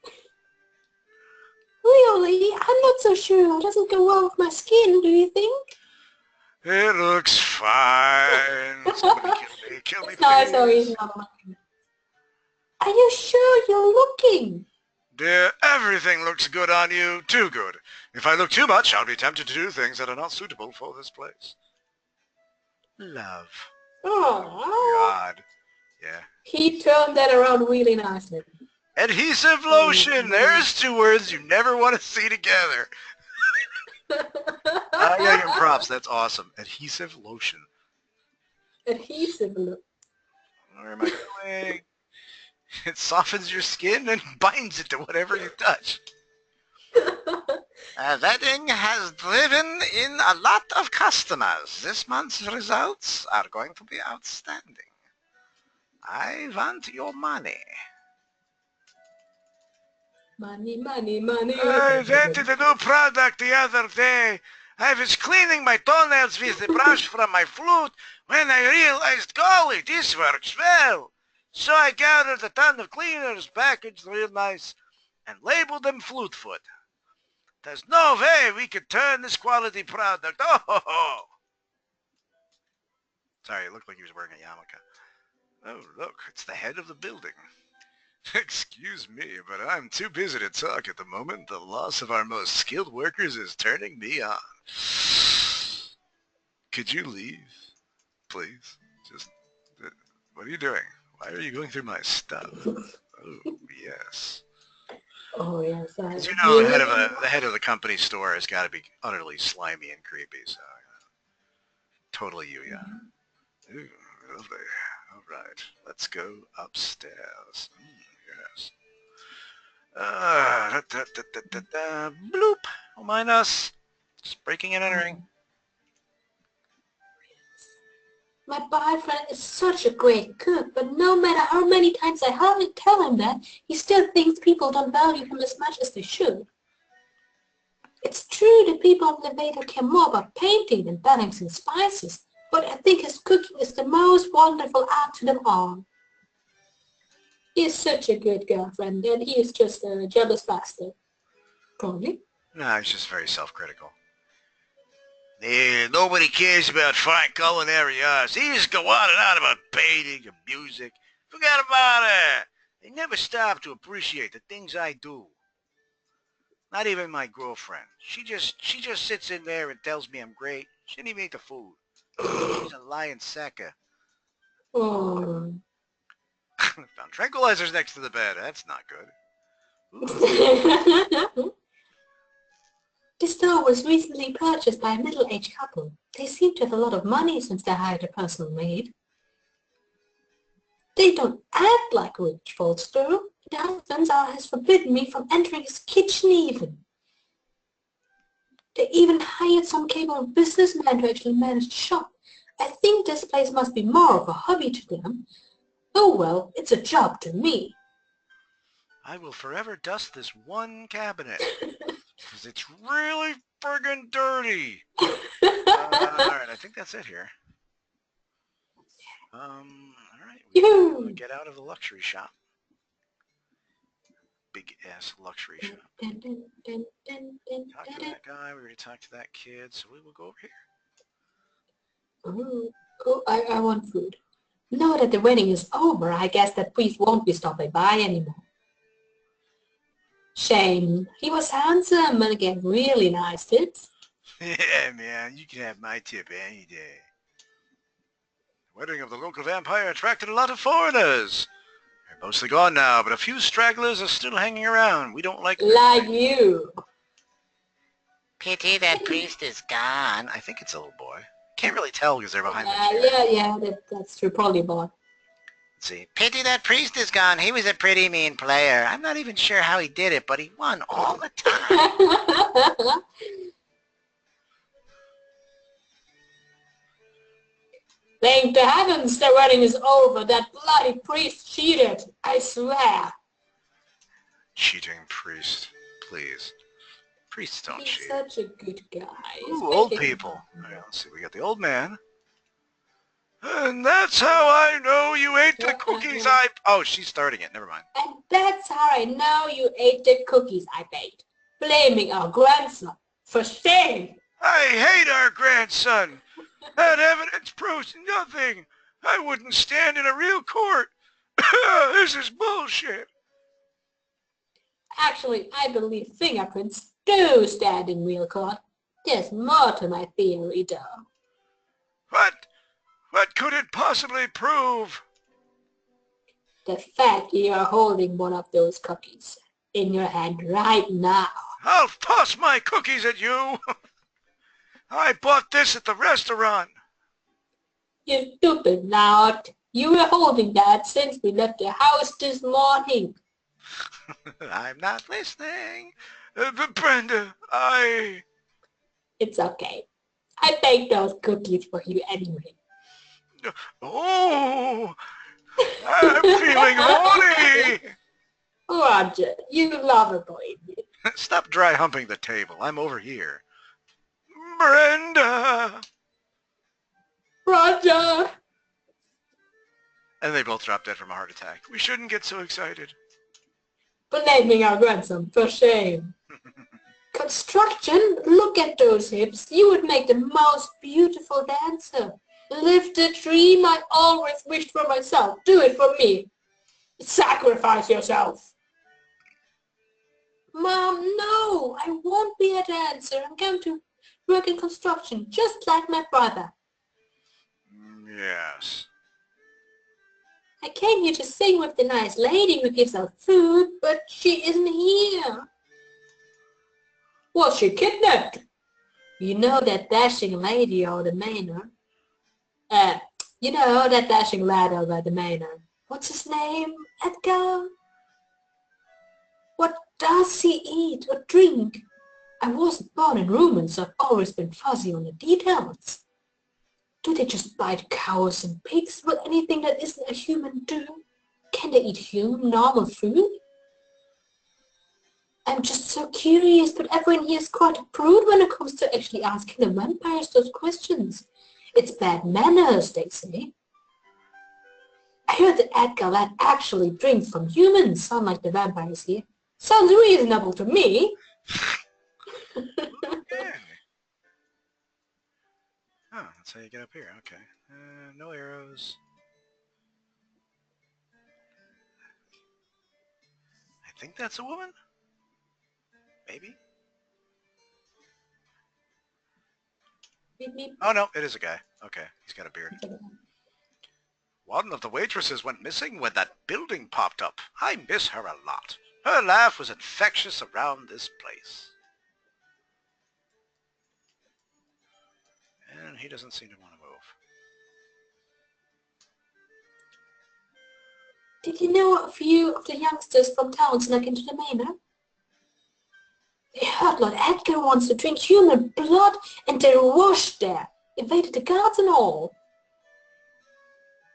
Really? I'm not so sure. It doesn't go well with my skin, do you think? It looks fine. Somebody kill me. Kill me, please. No, sorry, he's not looking. Are you sure you're looking? Dear, everything looks good on you. Too good. If I look too much, I'll be tempted to do things that are not suitable for this place. Love. Oh, God. Yeah. he turned that around really nicely. Adhesive lotion. There's two words you never want to see together. I gotta give props. That's awesome. Adhesive lotion. Adhesive look. Where am I going? It softens your skin and binds it to whatever you touch. That thing has driven in a lot of customers. This month's results are going to be outstanding. I want your money. Money, money, money. I invented a new product the other day. I was cleaning my toenails with the brush from my flute when I realized, golly, this works well. So I gathered a ton of cleaners, packaged real nice, and labeled them flute foot. There's no way we could turn this quality product. Oh, ho, ho. Sorry, it looked like he was wearing a yarmulke. Oh, look, it's the head of the building. Excuse me, but I'm too busy to talk at the moment. The loss of our most skilled workers is turning me on. Could you leave, please? Just, what are you doing? Why are you going through my stuff? Oh, yes. Oh, yes. You know, the head of the company store has got to be utterly slimy and creepy, so totally you, yeah. Ooh, lovely. All right, let's go upstairs. Yes. Bloop. Don't mind us. Just breaking and entering. My boyfriend is such a great cook, but no matter how many times I tell him that, he still thinks people don't value him as much as they should. It's true that people in the Veda care more about painting than balancing spices, but I think his cooking is the most wonderful art to them all. He is such a good girlfriend, and he is just a jealous bastard. Probably. No, he's just very self-critical. Nobody cares about fine culinary arts. He just go on and on about painting and music. Forget about it. They never stop to appreciate the things I do. Not even my girlfriend. She just sits in there and tells me I'm great. She didn't even eat the food. She's a lying sucker. Oh. Found tranquilizers next to the bed. That's not good. Ooh. This store was recently purchased by a middle-aged couple. They seem to have a lot of money since they hired a personal maid. They don't act like rich folks do. The husband has forbidden me from entering his kitchen even. They even hired some capable businessman to actually manage the shop. I think this place must be more of a hobby to them. Oh well, it's a job to me. I will forever dust this one cabinet. Because it's really friggin' dirty. Alright, I think that's it here. Alright, we will get out of the luxury shop. Big ass luxury shop. Talk to that guy, we already talked to that kid, so we will go over here. Oh, I want food. Now that the wedding is over, I guess that priest won't be stopping by anymore. Shame. He was handsome and gave really nice tips. Yeah, man, you can have my tip any day. The wedding of the local vampire attracted a lot of foreigners. They're mostly gone now, but a few stragglers are still hanging around. We don't like... Like you. Pity that priest is gone. I think it's a little boy. Can't really tell because they're behind the chair. Yeah, that's true. Probably boy. Let's see. Pity that priest is gone. He was a pretty mean player. I'm not even sure how he did it, but he won all the time. Thank the heavens the wedding is over. That bloody priest cheated. I swear. Cheating priest. Please. Priests don't cheat. He's such a good guy. Ooh, old people. All right, let's see. We got the old man. And that's how I know you ate the cookies I... Oh, she's starting it. Never mind. And that's how I know you ate the cookies I baked. Blaming our grandson. For shame. I hate our grandson. That evidence proves nothing. I wouldn't stand in a real court. This is bullshit. Actually, I believe fingerprints do stand in real court. There's more to my theory, though. What could it possibly prove? The fact you are holding one of those cookies in your hand right now. I'll toss my cookies at you. I bought this at the restaurant. You stupid lout. You were holding that since we left the house this morning. I'm not listening. But Brenda, I... It's okay. I baked those cookies for you anyway. Oh, I'm feeling horny. Roger, you lovable idiot. Stop dry humping the table. I'm over here. Brenda. Roger. And they both dropped dead from a heart attack. We shouldn't get so excited. Blaming our grandson, for shame. Construction, look at those hips. You would make the most beautiful dancer. Live the dream I always wished for myself. Do it for me. Sacrifice yourself. Mom, no, I won't be a dancer. I'm going to work in construction, just like my brother. Yes. I came here to sing with the nice lady who gives out food, but she isn't here. Was she kidnapped? You know that dashing lady over the manor? You know that dashing lad over the manor. What's his name? Edgar? What does he eat or drink? I wasn't born in Romans, so I've always been fuzzy on the details. Do they just bite cows and pigs? Will anything that isn't a human do? Can they eat human, normal food? I'm just so curious, but everyone here is quite a prude when it comes to actually asking the vampires those questions. It's bad manners, they say. I heard that Edgar lad actually drinks from humans, unlike the vampires here. Sounds reasonable to me. Okay. Oh, that's how you get up here. Okay. No arrows. I think that's a woman? Maybe? Meep, meep. Oh, no, it is a guy. Okay, he's got a beard. One of the waitresses went missing when that building popped up. I miss her a lot. Her laugh was infectious around this place. And he doesn't seem to want to move. Did you know a few of the youngsters from town snuck into the manor? They heard Lord Edgar wants to drink human blood, and they rushed there, evaded the guards and all.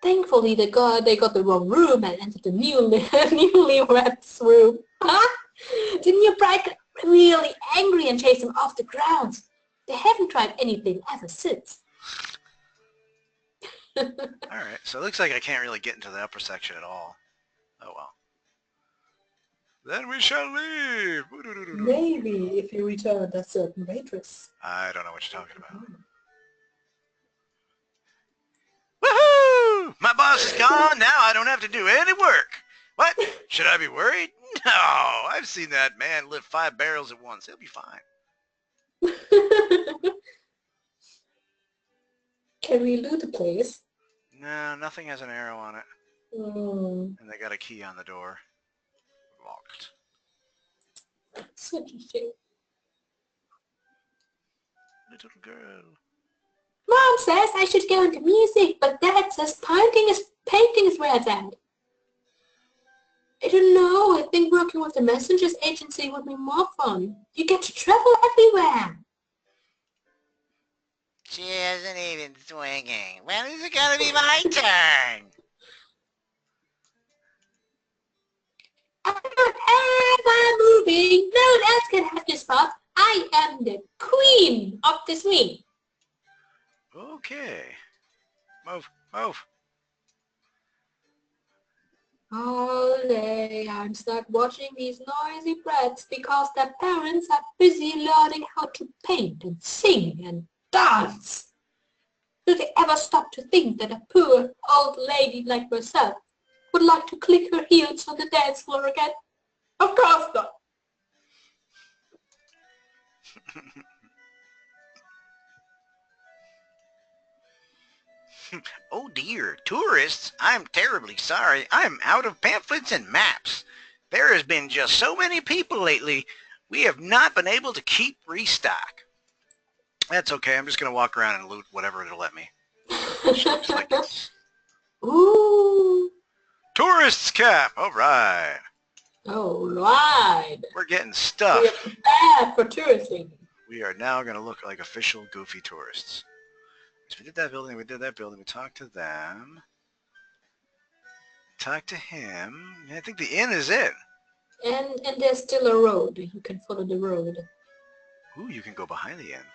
Thankfully, they got the wrong room and entered the newlyweds room. Huh? The new bride got really angry and chased them off the grounds. They haven't tried anything ever since. Alright, so it looks like I can't really get into the upper section at all. Oh well. Then we shall leave. Maybe if you return that certain waitress. I don't know what you're talking about. Woohoo! My boss is gone. Now I don't have to do any work. What? Should I be worried? No. I've seen that man lift 5 barrels at once. He'll be fine. Can we loot the place? No, nothing has an arrow on it. Mm. And they got a key on the door. Locked. Such a shame. Little girl. Mom says I should go into music, but Dad says painting is where it's at. I don't know. I think working with the messengers agency would be more fun. You get to travel everywhere. She isn't even swinging. When is it gonna be my turn? I'm not ever moving. No one else can have this spot. I am the queen of the swing. Okay. Move. Move. Olé, I'm stuck watching these noisy brats because their parents are busy learning how to paint and sing and dance. Do they ever stop to think that a poor old lady like myself would like to click her heels on the dance floor again? Of course not. Oh dear, tourists, I'm terribly sorry. I'm out of pamphlets and maps. There has been just so many people lately, we have not been able to keep restock. That's okay. I'm just going to walk around and loot whatever it'll let me. Ooh. Tourist's cap. All right. All right. We're getting stuff. We are prepared for touristing. We are now going to look like official goofy tourists. So we did that building. We did that building. We talked to them. Talked to him. I think the inn is it. And there's still a road. You can follow the road. Ooh, you can go behind the inn.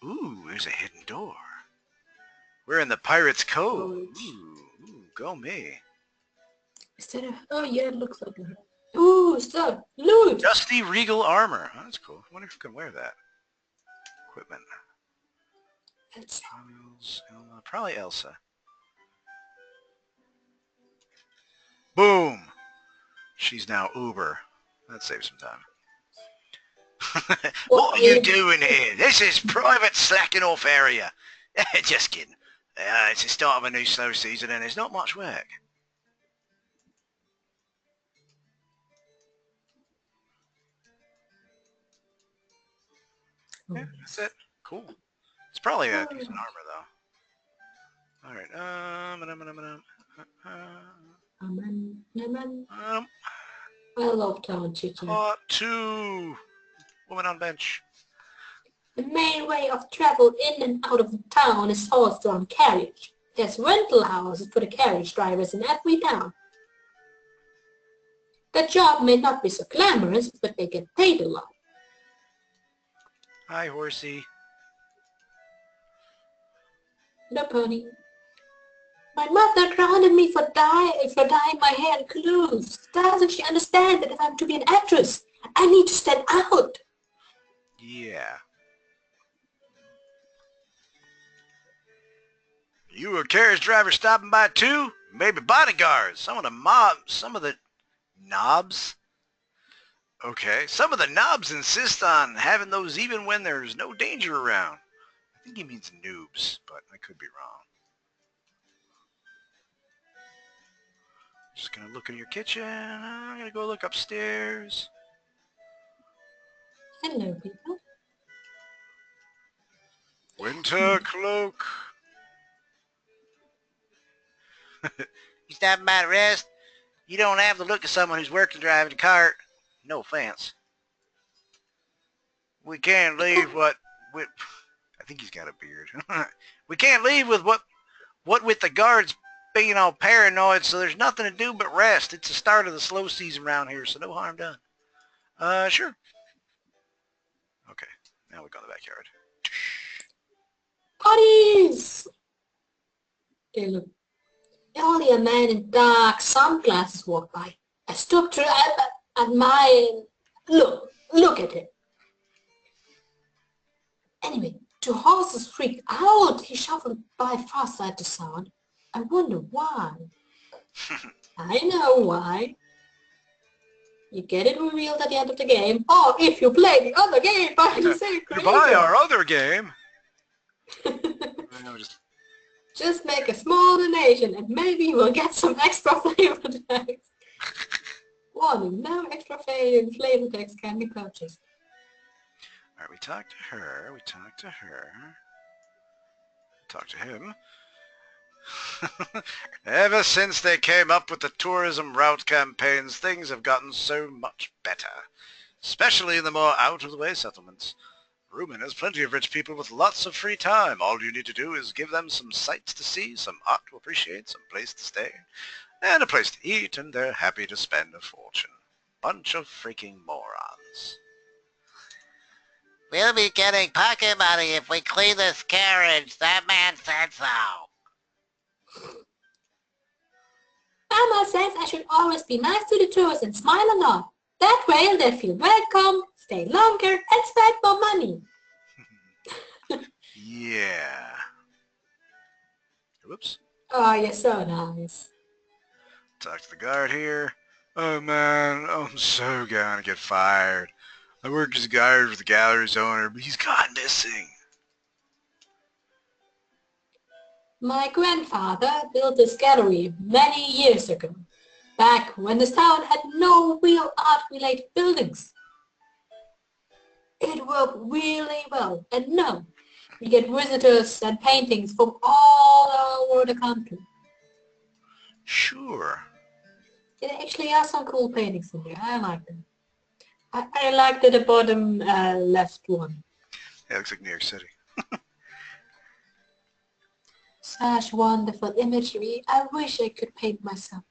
Ooh, there's a hidden door. We're in the Pirate's Cove. Ooh, go me. Is that a... Oh, yeah, it looks like a... Ooh, stop. Loot! Dusty regal armor. Oh, that's cool. I wonder if you can wear that. Equipment. Probably Elsa. Boom! She's now Uber. That saves some time. What are you doing here? This is private slacking off area. Just kidding. It's the start of a new slow season and there's not much work. Yeah, that's it. Cool. It's probably a decent armor, though. Alright, I love town chicken. Part 2. Woman on bench. The main way of travel in and out of the town is horse-drawn carriage. There's rental houses for the carriage drivers in every town. The job may not be so glamorous, but they get paid a lot. Hi, horsey. No pony. My mother grounded me for dyeing my hair in clothes. Doesn't she understand that if I'm to be an actress, I need to stand out? Yeah. You a carriage driver stopping by too? Maybe bodyguards. Some of the knobs? Okay. Some of the knobs insist on having those even when there's no danger around. think he means noobs, but I could be wrong. Just gonna look in your kitchen. I'm gonna go look upstairs. Hello, people. Winter cloak. You stopping by to rest? You don't have the look of someone who's working driving a cart. No offense. We can't leave what with... I think he's got a beard. We can't leave with what with the guards being all paranoid, so there's nothing to do but rest. It's the start of the slow season around here, so no harm done. Sure. Okay, now we go in the backyard. Buddies! They look. Only a man in dark sunglasses walked by. I stopped to admire. Look at him. Anyway, two horses freaked out. He shuffled by fast at the sound. I wonder why. I know why. You get it revealed at the end of the game, or if you play the other game by the same You creator. buy our other game. Just make a small donation and maybe you will get some extra flavor text. Warning, no extra flavor text can be purchased. Alright, we talked to her. We talked to her. Talked to him. Ever since they came up with the tourism route campaigns, things have gotten so much better. Especially in the more out-of-the-way settlements. Rumen has plenty of rich people with lots of free time. All you need to do is give them some sights to see, some art to appreciate, some place to stay, and a place to eat, and they're happy to spend a fortune. Bunch of freaking morons. We'll be getting pocket money if we clean this carriage. That man said so. Mama says I should always be nice to the tourists and smile a lot. That way they'll feel welcome, stay longer, and spend more money. Yeah. Whoops. Oh, you're so nice. Talk to the guard here. Oh man, I'm so gonna get fired. I work as a guard with the gallery's owner, but he's gone missing. My grandfather built this gallery many years ago, back when this town had no real art-related buildings. It worked really well, and no, we get visitors and paintings from all over the country. Sure. There actually are some cool paintings in there. I like them. I like the bottom left one. Yeah, looks like New York City. Such wonderful imagery. I wish I could paint myself.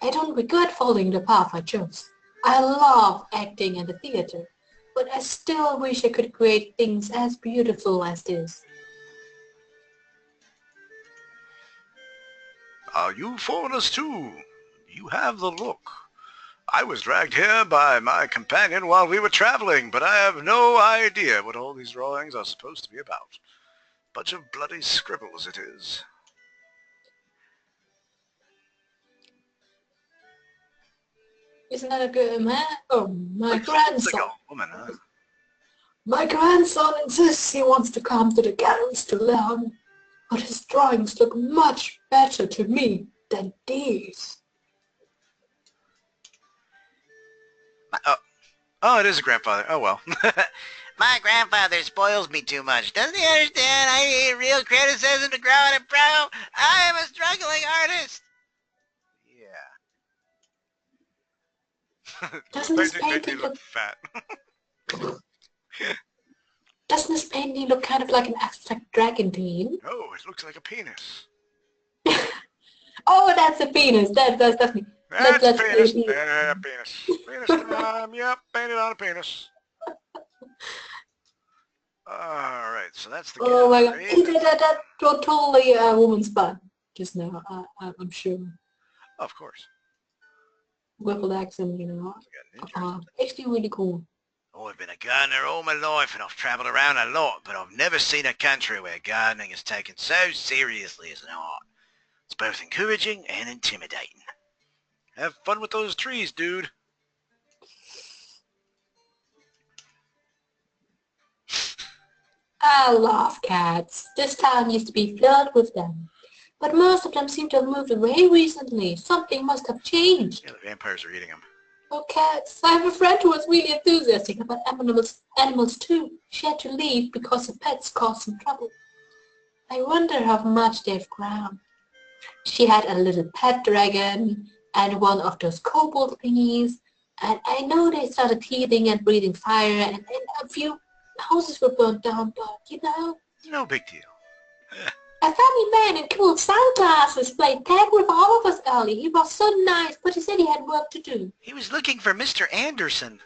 I don't regret following the path I chose. I love acting and the theater, but I still wish I could create things as beautiful as this. You foreigners too. You have the look. I was dragged here by my companion while we were traveling, but I have no idea what all these drawings are supposed to be about. Bunch of bloody scribbles it is. Isn't that a good man? Oh, my Looks grandson. like a woman, huh? My grandson insists he wants to come to the galleries to learn, but his drawings look much better to me than these. Oh, it is a grandfather. Oh, well. My grandfather spoils me too much. Doesn't he understand I need real criticism to grow and improve? I am a struggling artist. Yeah. Doesn't this Painting made me painting look look... fat. Doesn't this painting look kind of like an abstract dragon to you? Oh, it looks like a penis. Oh, that's a penis. That's me. That's Let's a penis. see. Yeah, penis. Penis time. Yep, painted on a penis. Alright, so that's the Oh my god, gallery. that totally a woman's butt just now. I'm sure. Of course. With accent, you know. We got ninjas. Actually, really cool. Oh, I've been a gardener all my life and I've travelled around a lot, but I've never seen a country where gardening is taken so seriously as an art. It's both encouraging and intimidating. Have fun with those trees, dude. I love cats. This town used to be filled with them. But most of them seem to have moved away recently. Something must have changed. Yeah, the vampires are eating them. Oh, cats. I have a friend who was really enthusiastic about animals too. She had to leave because her pets caused some trouble. I wonder how much they've grown. She had a little pet dragon and one of those kobold thingies. And I know they started teething and breathing fire and a few houses were burnt down, but No big deal. a funny man in cool sunglasses played tag with all of us early. He was so nice, but he said he had work to do. He was looking for Mr. Anderson.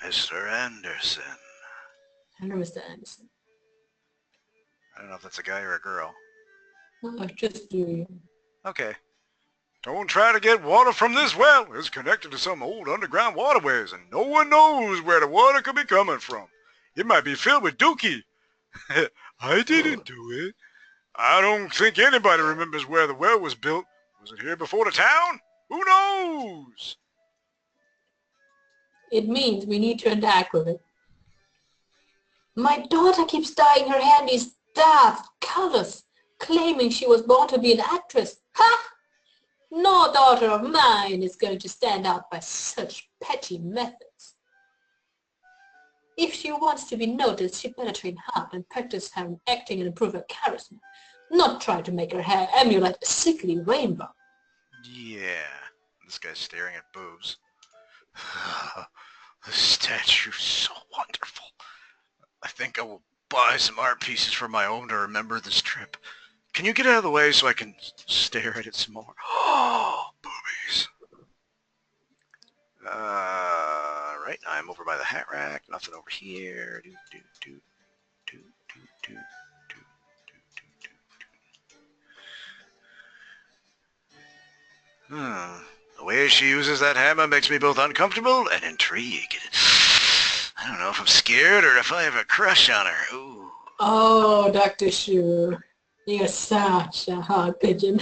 Mr. Anderson. Hello, Mr. Anderson. I don't know if that's a guy or a girl. Oh, just you. Okay. Don't try to get water from this well. It's connected to some old underground waterways, and no one knows where the water could be coming from. It might be filled with dookie. I didn't do it. I don't think anybody remembers where the well was built. Was it here before the town? Who knows? It means we need to interact with it. My daughter keeps dyeing her hair in these daft colors, claiming she was born to be an actress. Ha! No daughter of mine is going to stand out by such petty methods. If she wants to be noticed, she better train hard and practice her acting and improve her charisma, not try to make her hair emulate a sickly rainbow. Yeah. This guy's staring at boobs. The statue's so wonderful. I think I will buy some art pieces for my own to remember this trip. Can you get out of the way so I can stare at it some more? Oh, boobies. Right, I'm over by the hat rack. Nothing over here. The way she uses that hammer makes me both uncomfortable and intrigued. I don't know if I'm scared or if I have a crush on her. Ooh. Oh, Dr. Shu, you're such a hard pigeon.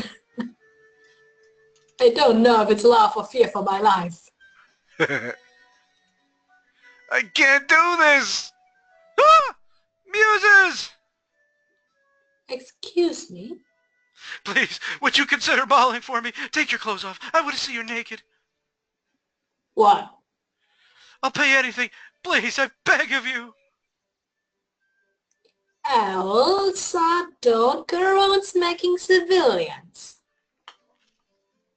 I don't know if it's love or fear for my life. I can't do this! Ah! Muses! Excuse me? Please, would you consider bawling for me? Take your clothes off. I want to see you naked. What? I'll pay anything. Please, I beg of you. Elsa, don't go around smacking civilians.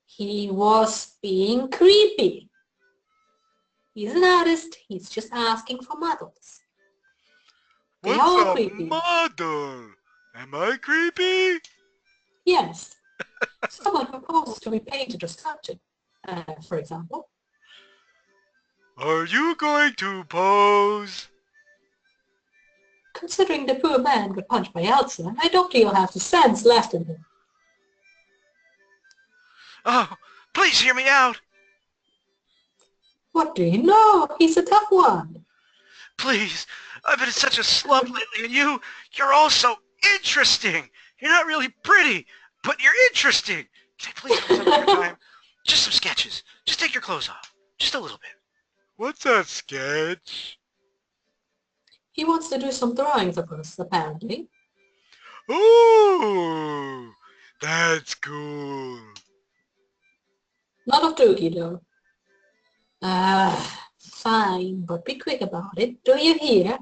He was being creepy. He's an artist. He's just asking for models. They are creepy. Model? Am I creepy? Yes. Someone proposes to be painted or sculpted, for example. Are you going to pose? Considering the poor man got punched by Elsa, I don't think he'll have the sense left in him. Oh, please hear me out. What do you know? He's a tough one. Please, I've been in such a slump lately, and you're all so interesting. You're not really pretty, but you're interesting. Can I please have some of your time? Just some sketches. Just take your clothes off. Just a little bit. What's a sketch? He wants to do some drawings of us, apparently. Ooh, that's cool. Not of Dookie, though. Fine, but be quick about it. Do you hear?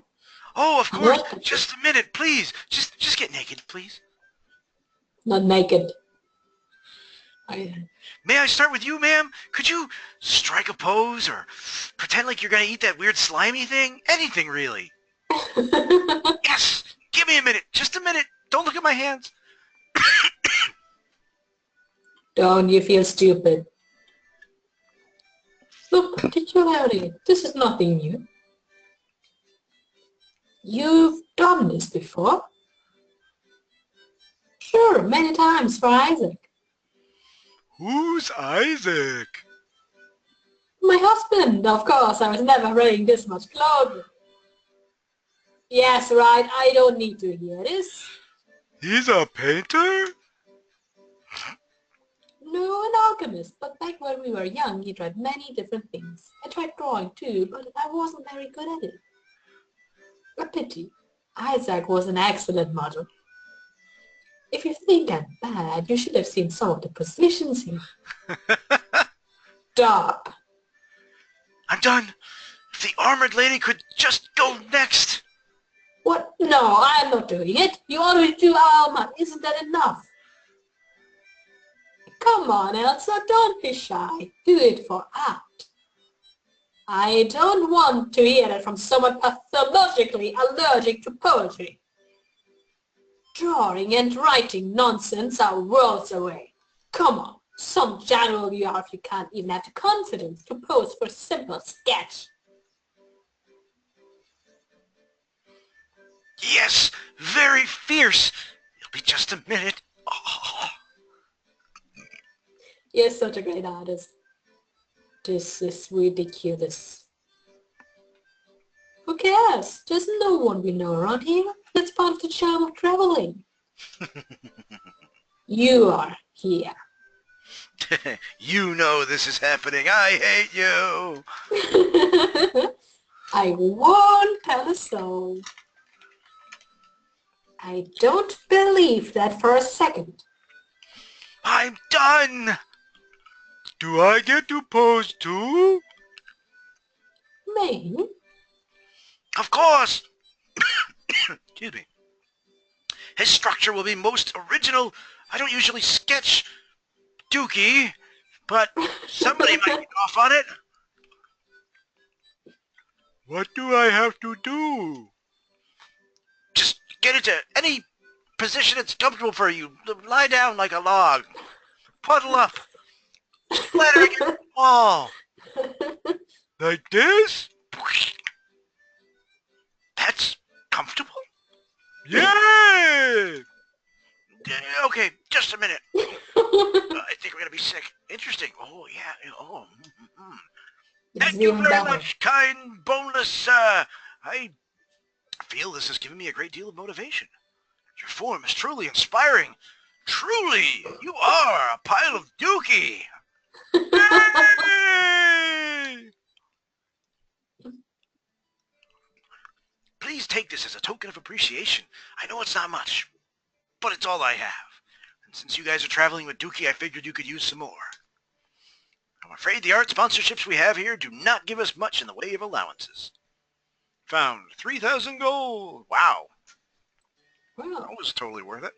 Oh, of course. Not Just a minute, please. Just get naked, please. Not naked. May I start with you, ma'am? Could you strike a pose or pretend like you're going to eat that weird slimy thing? Anything, really. Yes. Give me a minute. Just a minute. Don't look at my hands. Don't you feel stupid? Look, particularly, this is nothing new. You've done this before. Sure, many times for Isaac. Who's Isaac? My husband, of course. I was never wearing this much clothing. Yes, right. I don't need to hear this. He's a painter? No, an alchemist, but back when we were young, he tried many different things. I tried drawing too, but I wasn't very good at it. A pity. Isaac was an excellent model. If you think I'm bad, you should have seen some of the positions here. Stop. I'm done. If the armored lady could just go next. What? No, I'm not doing it. You already do Alma. Isn't that enough? Come on, Elsa, don't be shy. Do it for art. I don't want to hear that from someone pathologically allergic to poetry. Drawing and writing nonsense are worlds away. Come on, some general you are if you can't even have the confidence to pose for a simple sketch. Yes, very fierce. It'll be just a minute. Oh. You're such a great artist. This is ridiculous. Who cares? There's no one we know around here. That's part of the charm of traveling. You are here. You know this is happening. I hate you. I won't tell a soul. I don't believe that for a second. I'm done. Do I get to pose too? Maybe. Of course. Excuse me. His structure will be most original. I don't usually sketch Dookie, but somebody might get off on it. What do I have to do? Just get into any position that's comfortable for you. Lie down like a log. Puddle up. Splatter against the wall. Like this? That's comfortable? Yeah! Okay, just a minute. I think we're going to be sick. Interesting. Oh, yeah. Oh, Thank you very much, kind, boneless sir. I feel this has given me a great deal of motivation. Your form is truly inspiring. Truly, you are a pile of dookie. Hey! Please take this as a token of appreciation. I know it's not much, but it's all I have. And since you guys are traveling with Dookie, I figured you could use some more. I'm afraid the art sponsorships we have here do not give us much in the way of allowances. Found 3,000 gold. Wow. That was totally worth it.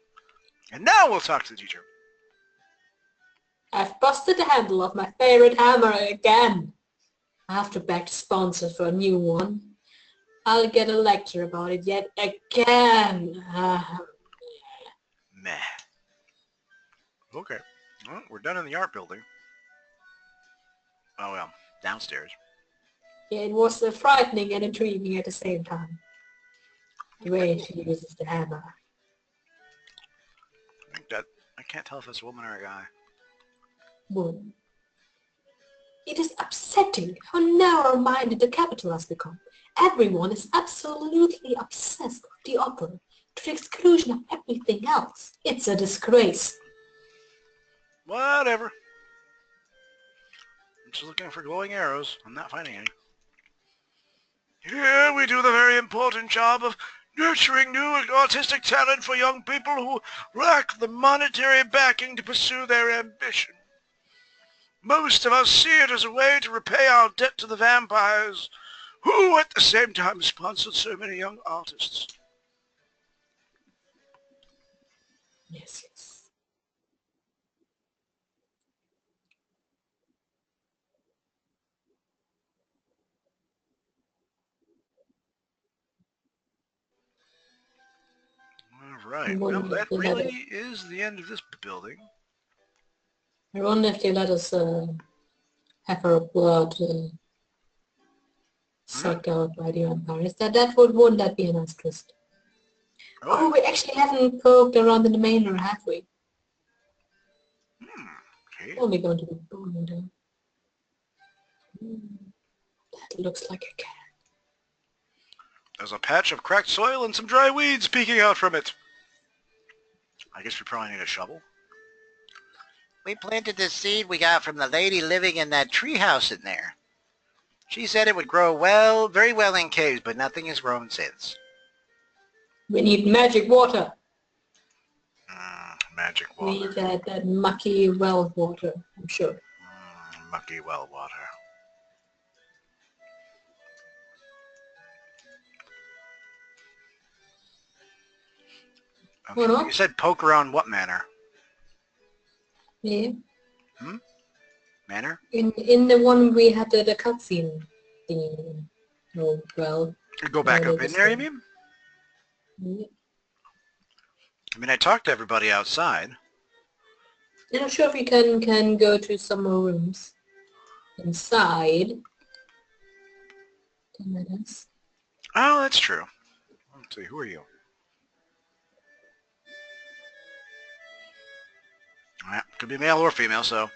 And now we'll talk to the teacher. I've busted the handle of my favorite hammer again. I have to beg the sponsors for a new one. I'll get a lecture about it yet again. Meh. Okay. Well, we're done in the art building. Oh well, downstairs. Yeah, it was frightening and intriguing at the same time. The way she uses the hammer. I can't tell if it's a woman or a guy. Woman. It is upsetting how narrow-minded the capital has become. Everyone is absolutely obsessed with the opera, to the exclusion of everything else. It's a disgrace. Whatever. I'm just looking for glowing arrows. I'm not finding any. Here we do the very important job of nurturing new artistic talent for young people who lack the monetary backing to pursue their ambition. Most of us see it as a way to repay our debt to the vampires, who at the same time sponsored so many young artists. Yes, yes. All right. Well, that really is the end of this building. I wonder if they let us have our blood sucked out by the vampires. Wouldn't that be a nice twist? Oh, we actually haven't poked around in the manor, have we? Okay. Only going to be boring though. That looks like a cat. There's a patch of cracked soil and some dry weeds peeking out from it. I guess we probably need a shovel. We planted the seed we got from the lady living in that treehouse in there. She said it would grow well, very well in caves, but nothing has grown since. We need magic water. Magic We water. need that mucky well water, I'm sure. Mucky well water. Okay. Or not? You said poke around what manner? Yeah. Manner? In the one we had the cutscene thingy. Oh, well. Go back up the in there, you thing. mean? Yeah. I mean, I talked to everybody outside. I'm not sure if we can go to some more rooms. Inside. Let us. Oh, that's true. Let's see, who are you? Yeah, could be male or female, so.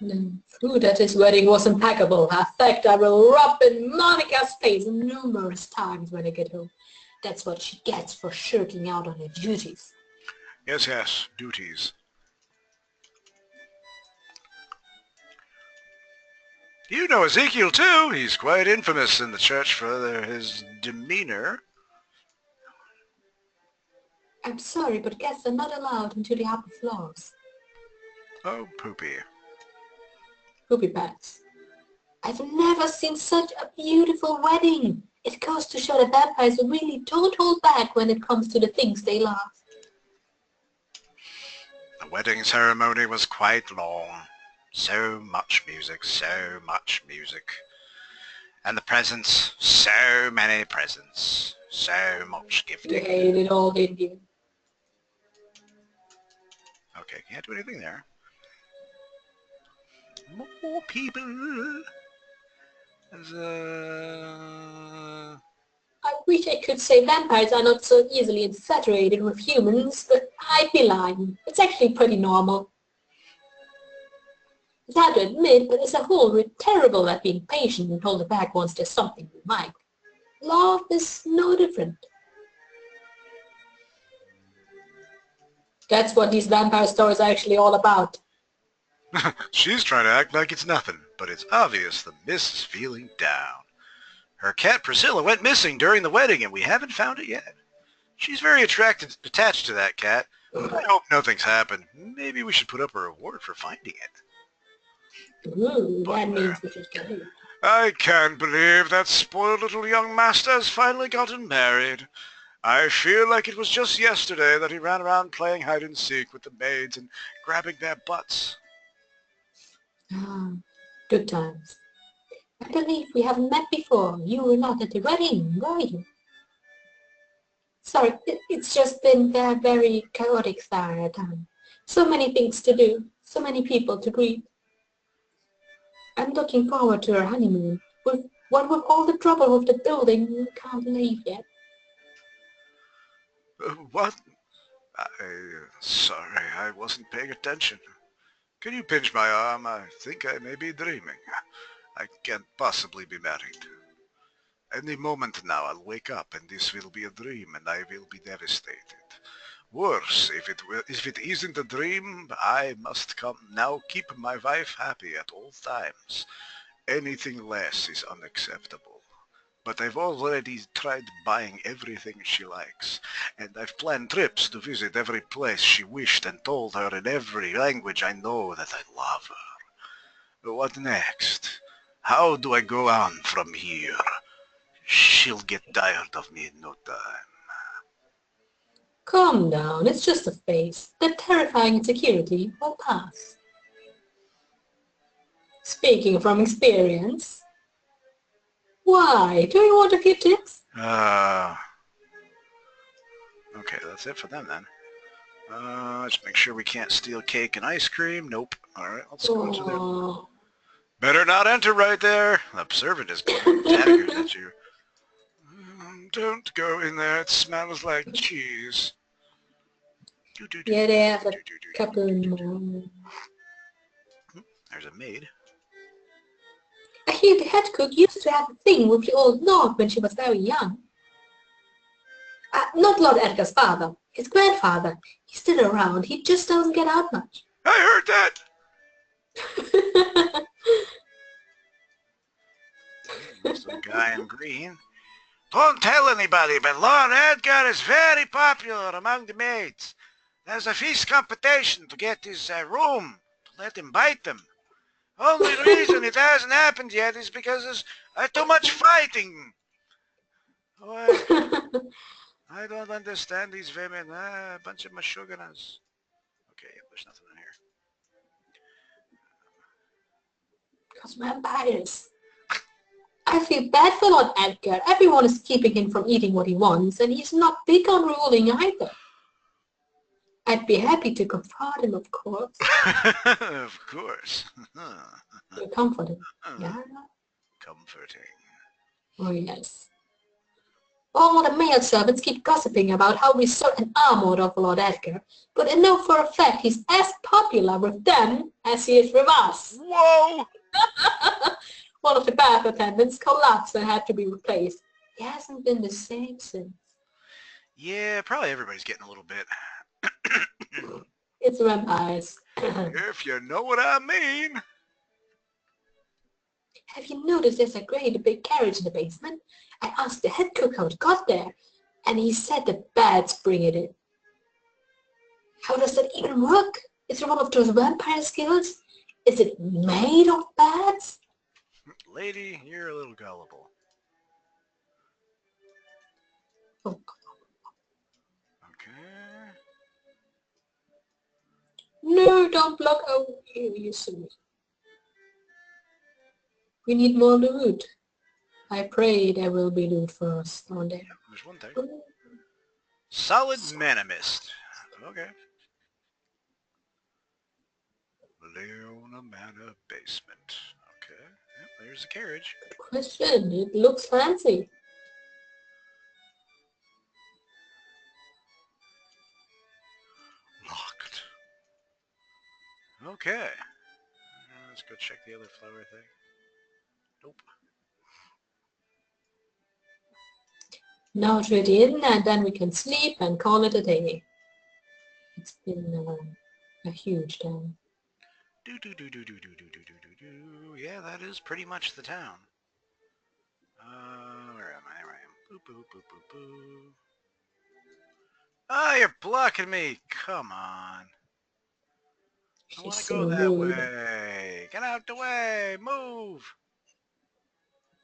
No. Food at his wedding was impeccable. In fact, I will rub in Monica's face numerous times when I get home. That's what she gets for shirking out on her duties. Yes, duties. You know Ezekiel, too. He's quite infamous in the church for his demeanor. I'm sorry, but guests are not allowed into the upper floors. Oh, poopy. Poopy pants. I've never seen such a beautiful wedding. It goes to show that vampires really don't hold back when it comes to the things they love. The wedding ceremony was quite long. So much music, so much music. And the presents, so many presents. So much You gifting. hate it all, didn't you? Okay, can't do anything there. More people. I wish I could say vampires are not so easily infatuated with humans, but I'd be lying. It's actually pretty normal. It's hard to admit, but as a whole we're terrible at being patient and hold it back once there's something we like. Love is no different. That's what these vampire stories are actually all about. She's trying to act like it's nothing, but it's obvious the miss is feeling down. Her cat Priscilla went missing during the wedding and we haven't found it yet. She's very attached to that cat. I hope nothing's happened. Maybe we should put up a reward for finding it. Ooh, that means we should kill you. I can't believe that spoiled little young master has finally gotten married. I feel like it was just yesterday that he ran around playing hide and seek with the maids and grabbing their butts. Ah, good times. I believe we haven't met before. You were not at the wedding, were you? Sorry, it's just been a very chaotic time. So many things to do, so many people to greet. I'm looking forward to our honeymoon. With all the trouble with the building, we can't leave yet. What? Sorry, I wasn't paying attention. Can you pinch my arm? I think I may be dreaming. I can't possibly be married. Any moment now I'll wake up and this will be a dream and I will be devastated. Worse, if it isn't a dream, I must now keep my wife happy at all times. Anything less is unacceptable. But I've already tried buying everything she likes, and I've planned trips to visit every place she wished and told her in every language I know that I love her. What next? How do I go on from here? She'll get tired of me in no time. Calm down, it's just a phase. The terrifying insecurity will pass. Speaking from experience. Why? Do you want a few tips? Okay, that's it for them then. Let's make sure we can't steal cake and ice cream. Nope. Alright, let's go to the... Better not enter right there. The servant is pointing daggers at you. Don't go in there. It smells like cheese. Yeah, they have a couple more. There's a maid. I hear the head cook used to have a thing with the old Lord when she was very young. Not Lord Edgar's father, his grandfather. He's still around, he just doesn't get out much. I heard that! Some guy in green. Don't tell anybody, but Lord Edgar is very popular among the maids. There's a feast competition to get his room, to let him bite them. Only reason it hasn't happened yet is because there's too much fighting. Oh, I don't understand these women. A bunch of mashuganas. Okay, there's nothing in here. Because vampires. I feel bad for Lord Edgar. Everyone is keeping him from eating what he wants, and he's not big on ruling either. I'd be happy to comfort him, of course. Of course. To comfort him. Yeah? Comforting. Oh, yes. All the male servants keep gossiping about how reserved and armored of Lord Edgar, but I know for a fact he's as popular with them as he is with us. Whoa! One of the bath attendants collapsed and had to be replaced. He hasn't been the same since. Yeah, probably everybody's getting a little bit. It's vampires. If you know what I mean. Have you noticed there's a great big carriage in the basement? I asked the head cook how it got there, and he said the bats bring it in. How does that even work? Is it one of those vampire skills? Is it made of bats? Lady, you're a little gullible. Oh, Okay. no, don't block. Oh, you silly. We need more loot. I pray there will be loot for us down there. There's one thing. Solid mana mist. Okay. Leona Manor basement. Okay. Yep, there's the carriage. Good question. It looks fancy. Locked. Okay. Let's go check the other flower thing. Nope. Now trade in and then we can sleep and call it a day. It's been a huge day. Yeah, that is pretty much the town. Where am I? Where I am? Boop, boop, boop, boop, boop. Ah, you're blocking me. Come on. I want She's to so go that rude. way. Get out the way. Move.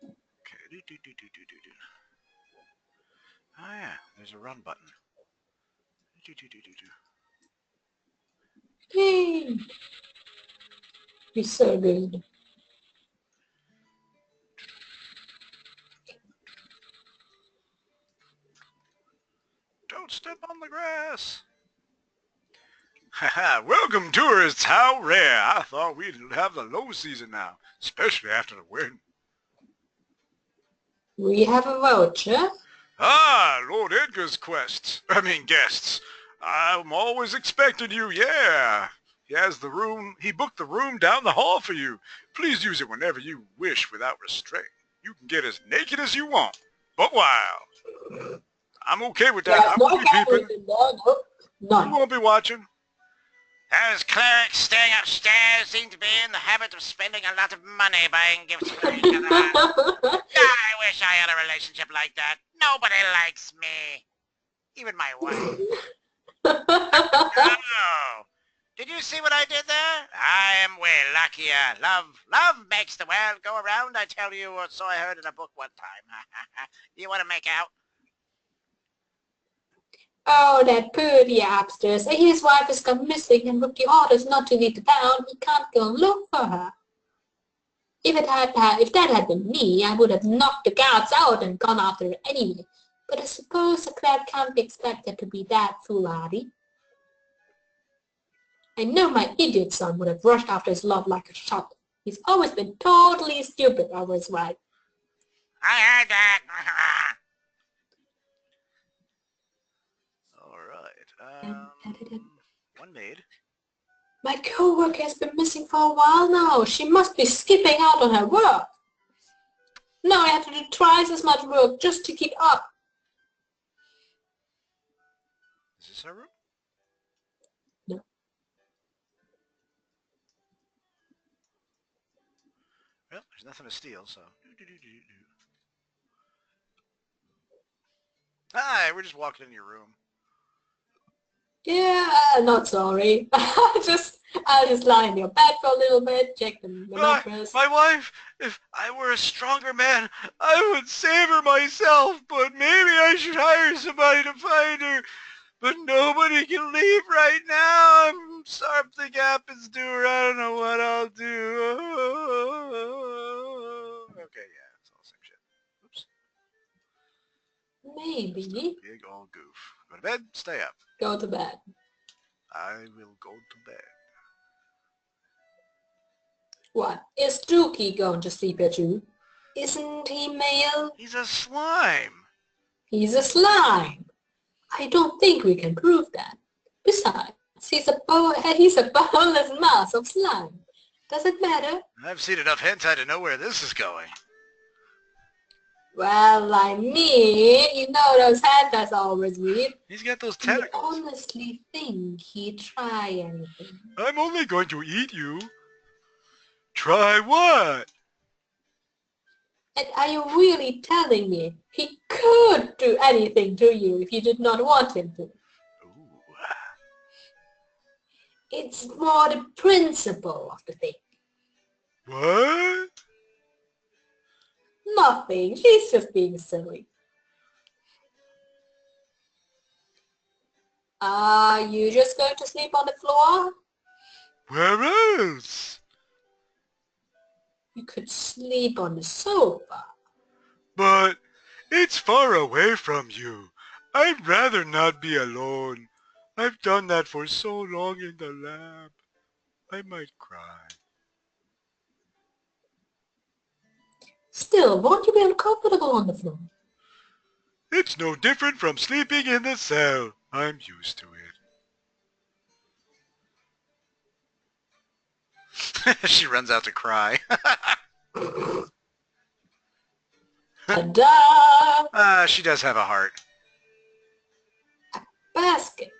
Okay. Oh yeah, there's a run button. Hey, he's so good. Don't step on the grass. Haha, welcome tourists. How rare. I thought we'd have the low season now, especially after the wind. We have a voucher. Ah, Lord Edgar's guests. I'm always expecting you, yeah. He booked the room down the hall for you. Please use it whenever you wish without restraint. You can get as naked as you want, but wild. I'm okay with that. I won't be peeping. None. You won't be watching. Those clerics staying upstairs seem to be in the habit of spending a lot of money buying gifts for each other. I wish I had a relationship like that. Nobody likes me. Even my wife. Oh, did you see what I did there? I am way luckier. Love makes the world go around, I tell you, or so I heard in a book one time. You want to make out? Oh, that poor upstairs. His wife has gone missing and with the orders not to leave the town, he can't go look for her. If that had been me, I would have knocked the guards out and gone after her anyway. But I suppose a cleric can't be expected to be that foolhardy. I know my idiot son would have rushed after his love like a shot. He's always been totally stupid over his wife. I heard that. All right. One maid. My co-worker has been missing for a while now. She must be skipping out on her work. Now I have to do twice as much work just to keep up. Is this our room? No. Well, there's nothing to steal, so. Hi, we're just walking in your room. Yeah, not sorry. I'll just lie in your bed for a little bit, check the mattress. My wife, if I were a stronger man, I would save her myself, but maybe I should hire somebody to find her. But nobody can leave right now. Something happens to her. I don't know what I'll do. Okay, yeah, it's all the same shit. Oops. Maybe. Big old goof. Go to bed, stay up. Go to bed. I will go to bed. What? Is Dookie going to sleep at you? Isn't he male? He's a slime. He's a slime. I don't think we can prove that. Besides, he's a boneless mass of slime. Does it matter? I've seen enough hentai to know where this is going. Well, I mean, you know those hentais always read. He's got those Do you tentacles. honestly think he'd try anything? I'm only going to eat you. Try what? And are you really telling me he could do anything to you if you did not want him to? Ooh. It's more the principle of the thing. What? Nothing. She's just being silly. Are you just going to sleep on the floor? Where else? You could sleep on the sofa. But it's far away from you. I'd rather not be alone. I've done that for so long in the lab. I might cry. Still, won't you be uncomfortable on the floor? It's no different from sleeping in the cell. I'm used to it. She runs out to cry. Ta-da! She does have a heart. Basket.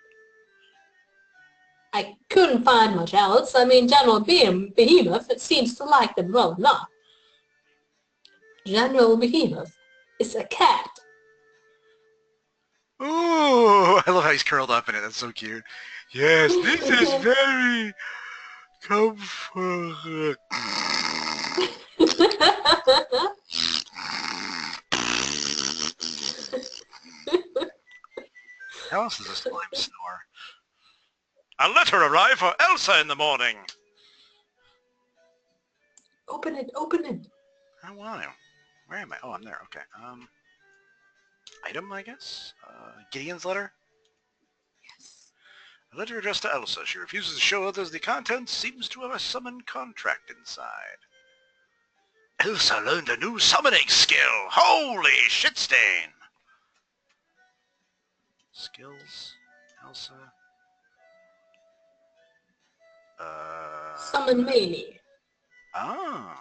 I couldn't find much else. I mean, General Behemoth seems to like them well enough. General Behemoth is a cat. Ooh, I love how he's curled up in it. That's so cute. Yes, this is very comfortable. How else does a slime snore? A letter arrived for Elsa in the morning. Open it, open it. I don't want to. Where am I? Oh, I'm there. Okay. Item, I guess? Gideon's letter? Yes. A letter addressed to Elsa. She refuses to show others the contents. Seems to have a summon contract inside. Elsa learned a new summoning skill. Holy shitstain. Skills. Elsa. Summon melee. Ah.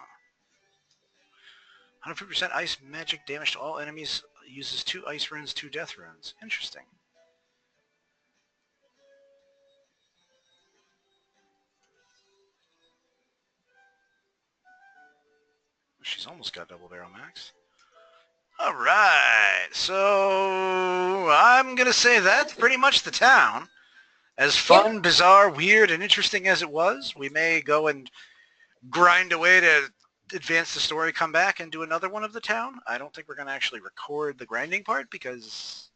150% ice magic damage to all enemies. Uses 2 ice runes, 2 death runes. Interesting. She's almost got double barrel max. Alright, so I'm going to say that's pretty much the town. As fun, bizarre, weird, and interesting as it was, we may go and grind away to advance the story, come back, and do another one of the town. I don't think we're going to actually record the grinding part because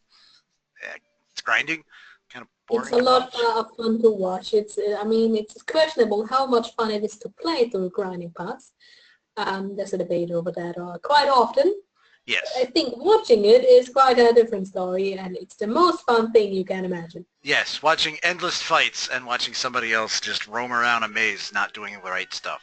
it's grinding. Kind of boring. It's a lot of fun to watch. I mean, it's questionable how much fun it is to play through grinding parts. There's a debate over that quite often. Yes. I think watching it is quite a different story, and it's the most fun thing you can imagine. Yes, watching endless fights and watching somebody else just roam around a maze not doing the right stuff.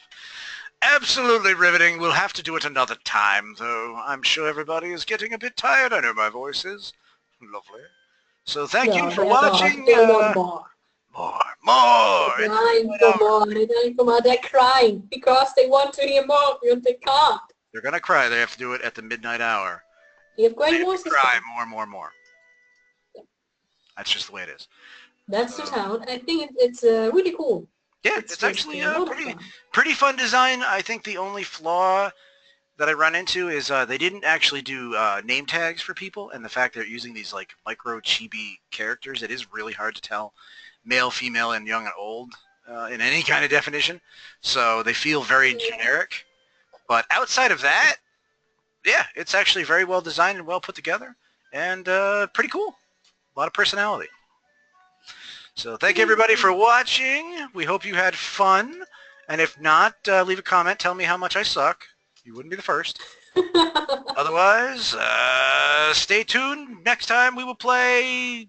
Absolutely riveting. We'll have to do it another time, though. I'm sure everybody is getting a bit tired. I know my voice is. Lovely. So thank you for watching. More. They're crying for more. They're crying because they want to hear more, and they can't. They're going to cry. They have to do it at the midnight hour. You have great they have voices. To cry more. That's just the way it is. That's the sound. I think it's really cool. Yeah, it's actually pretty fun design. I think the only flaw that I run into is they didn't actually do name tags for people, and the fact they're using these like micro chibi characters, it is really hard to tell male, female, and young and old in any kind of definition. So they feel very generic. But outside of that, yeah, it's actually very well designed and well put together, and pretty cool. A lot of personality. So thank everybody for watching. We hope you had fun. And if not, leave a comment. Tell me how much I suck. You wouldn't be the first. Otherwise, stay tuned. Next time we will play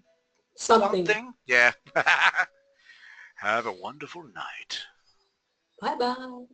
something. Yeah. Have a wonderful night. Bye-bye.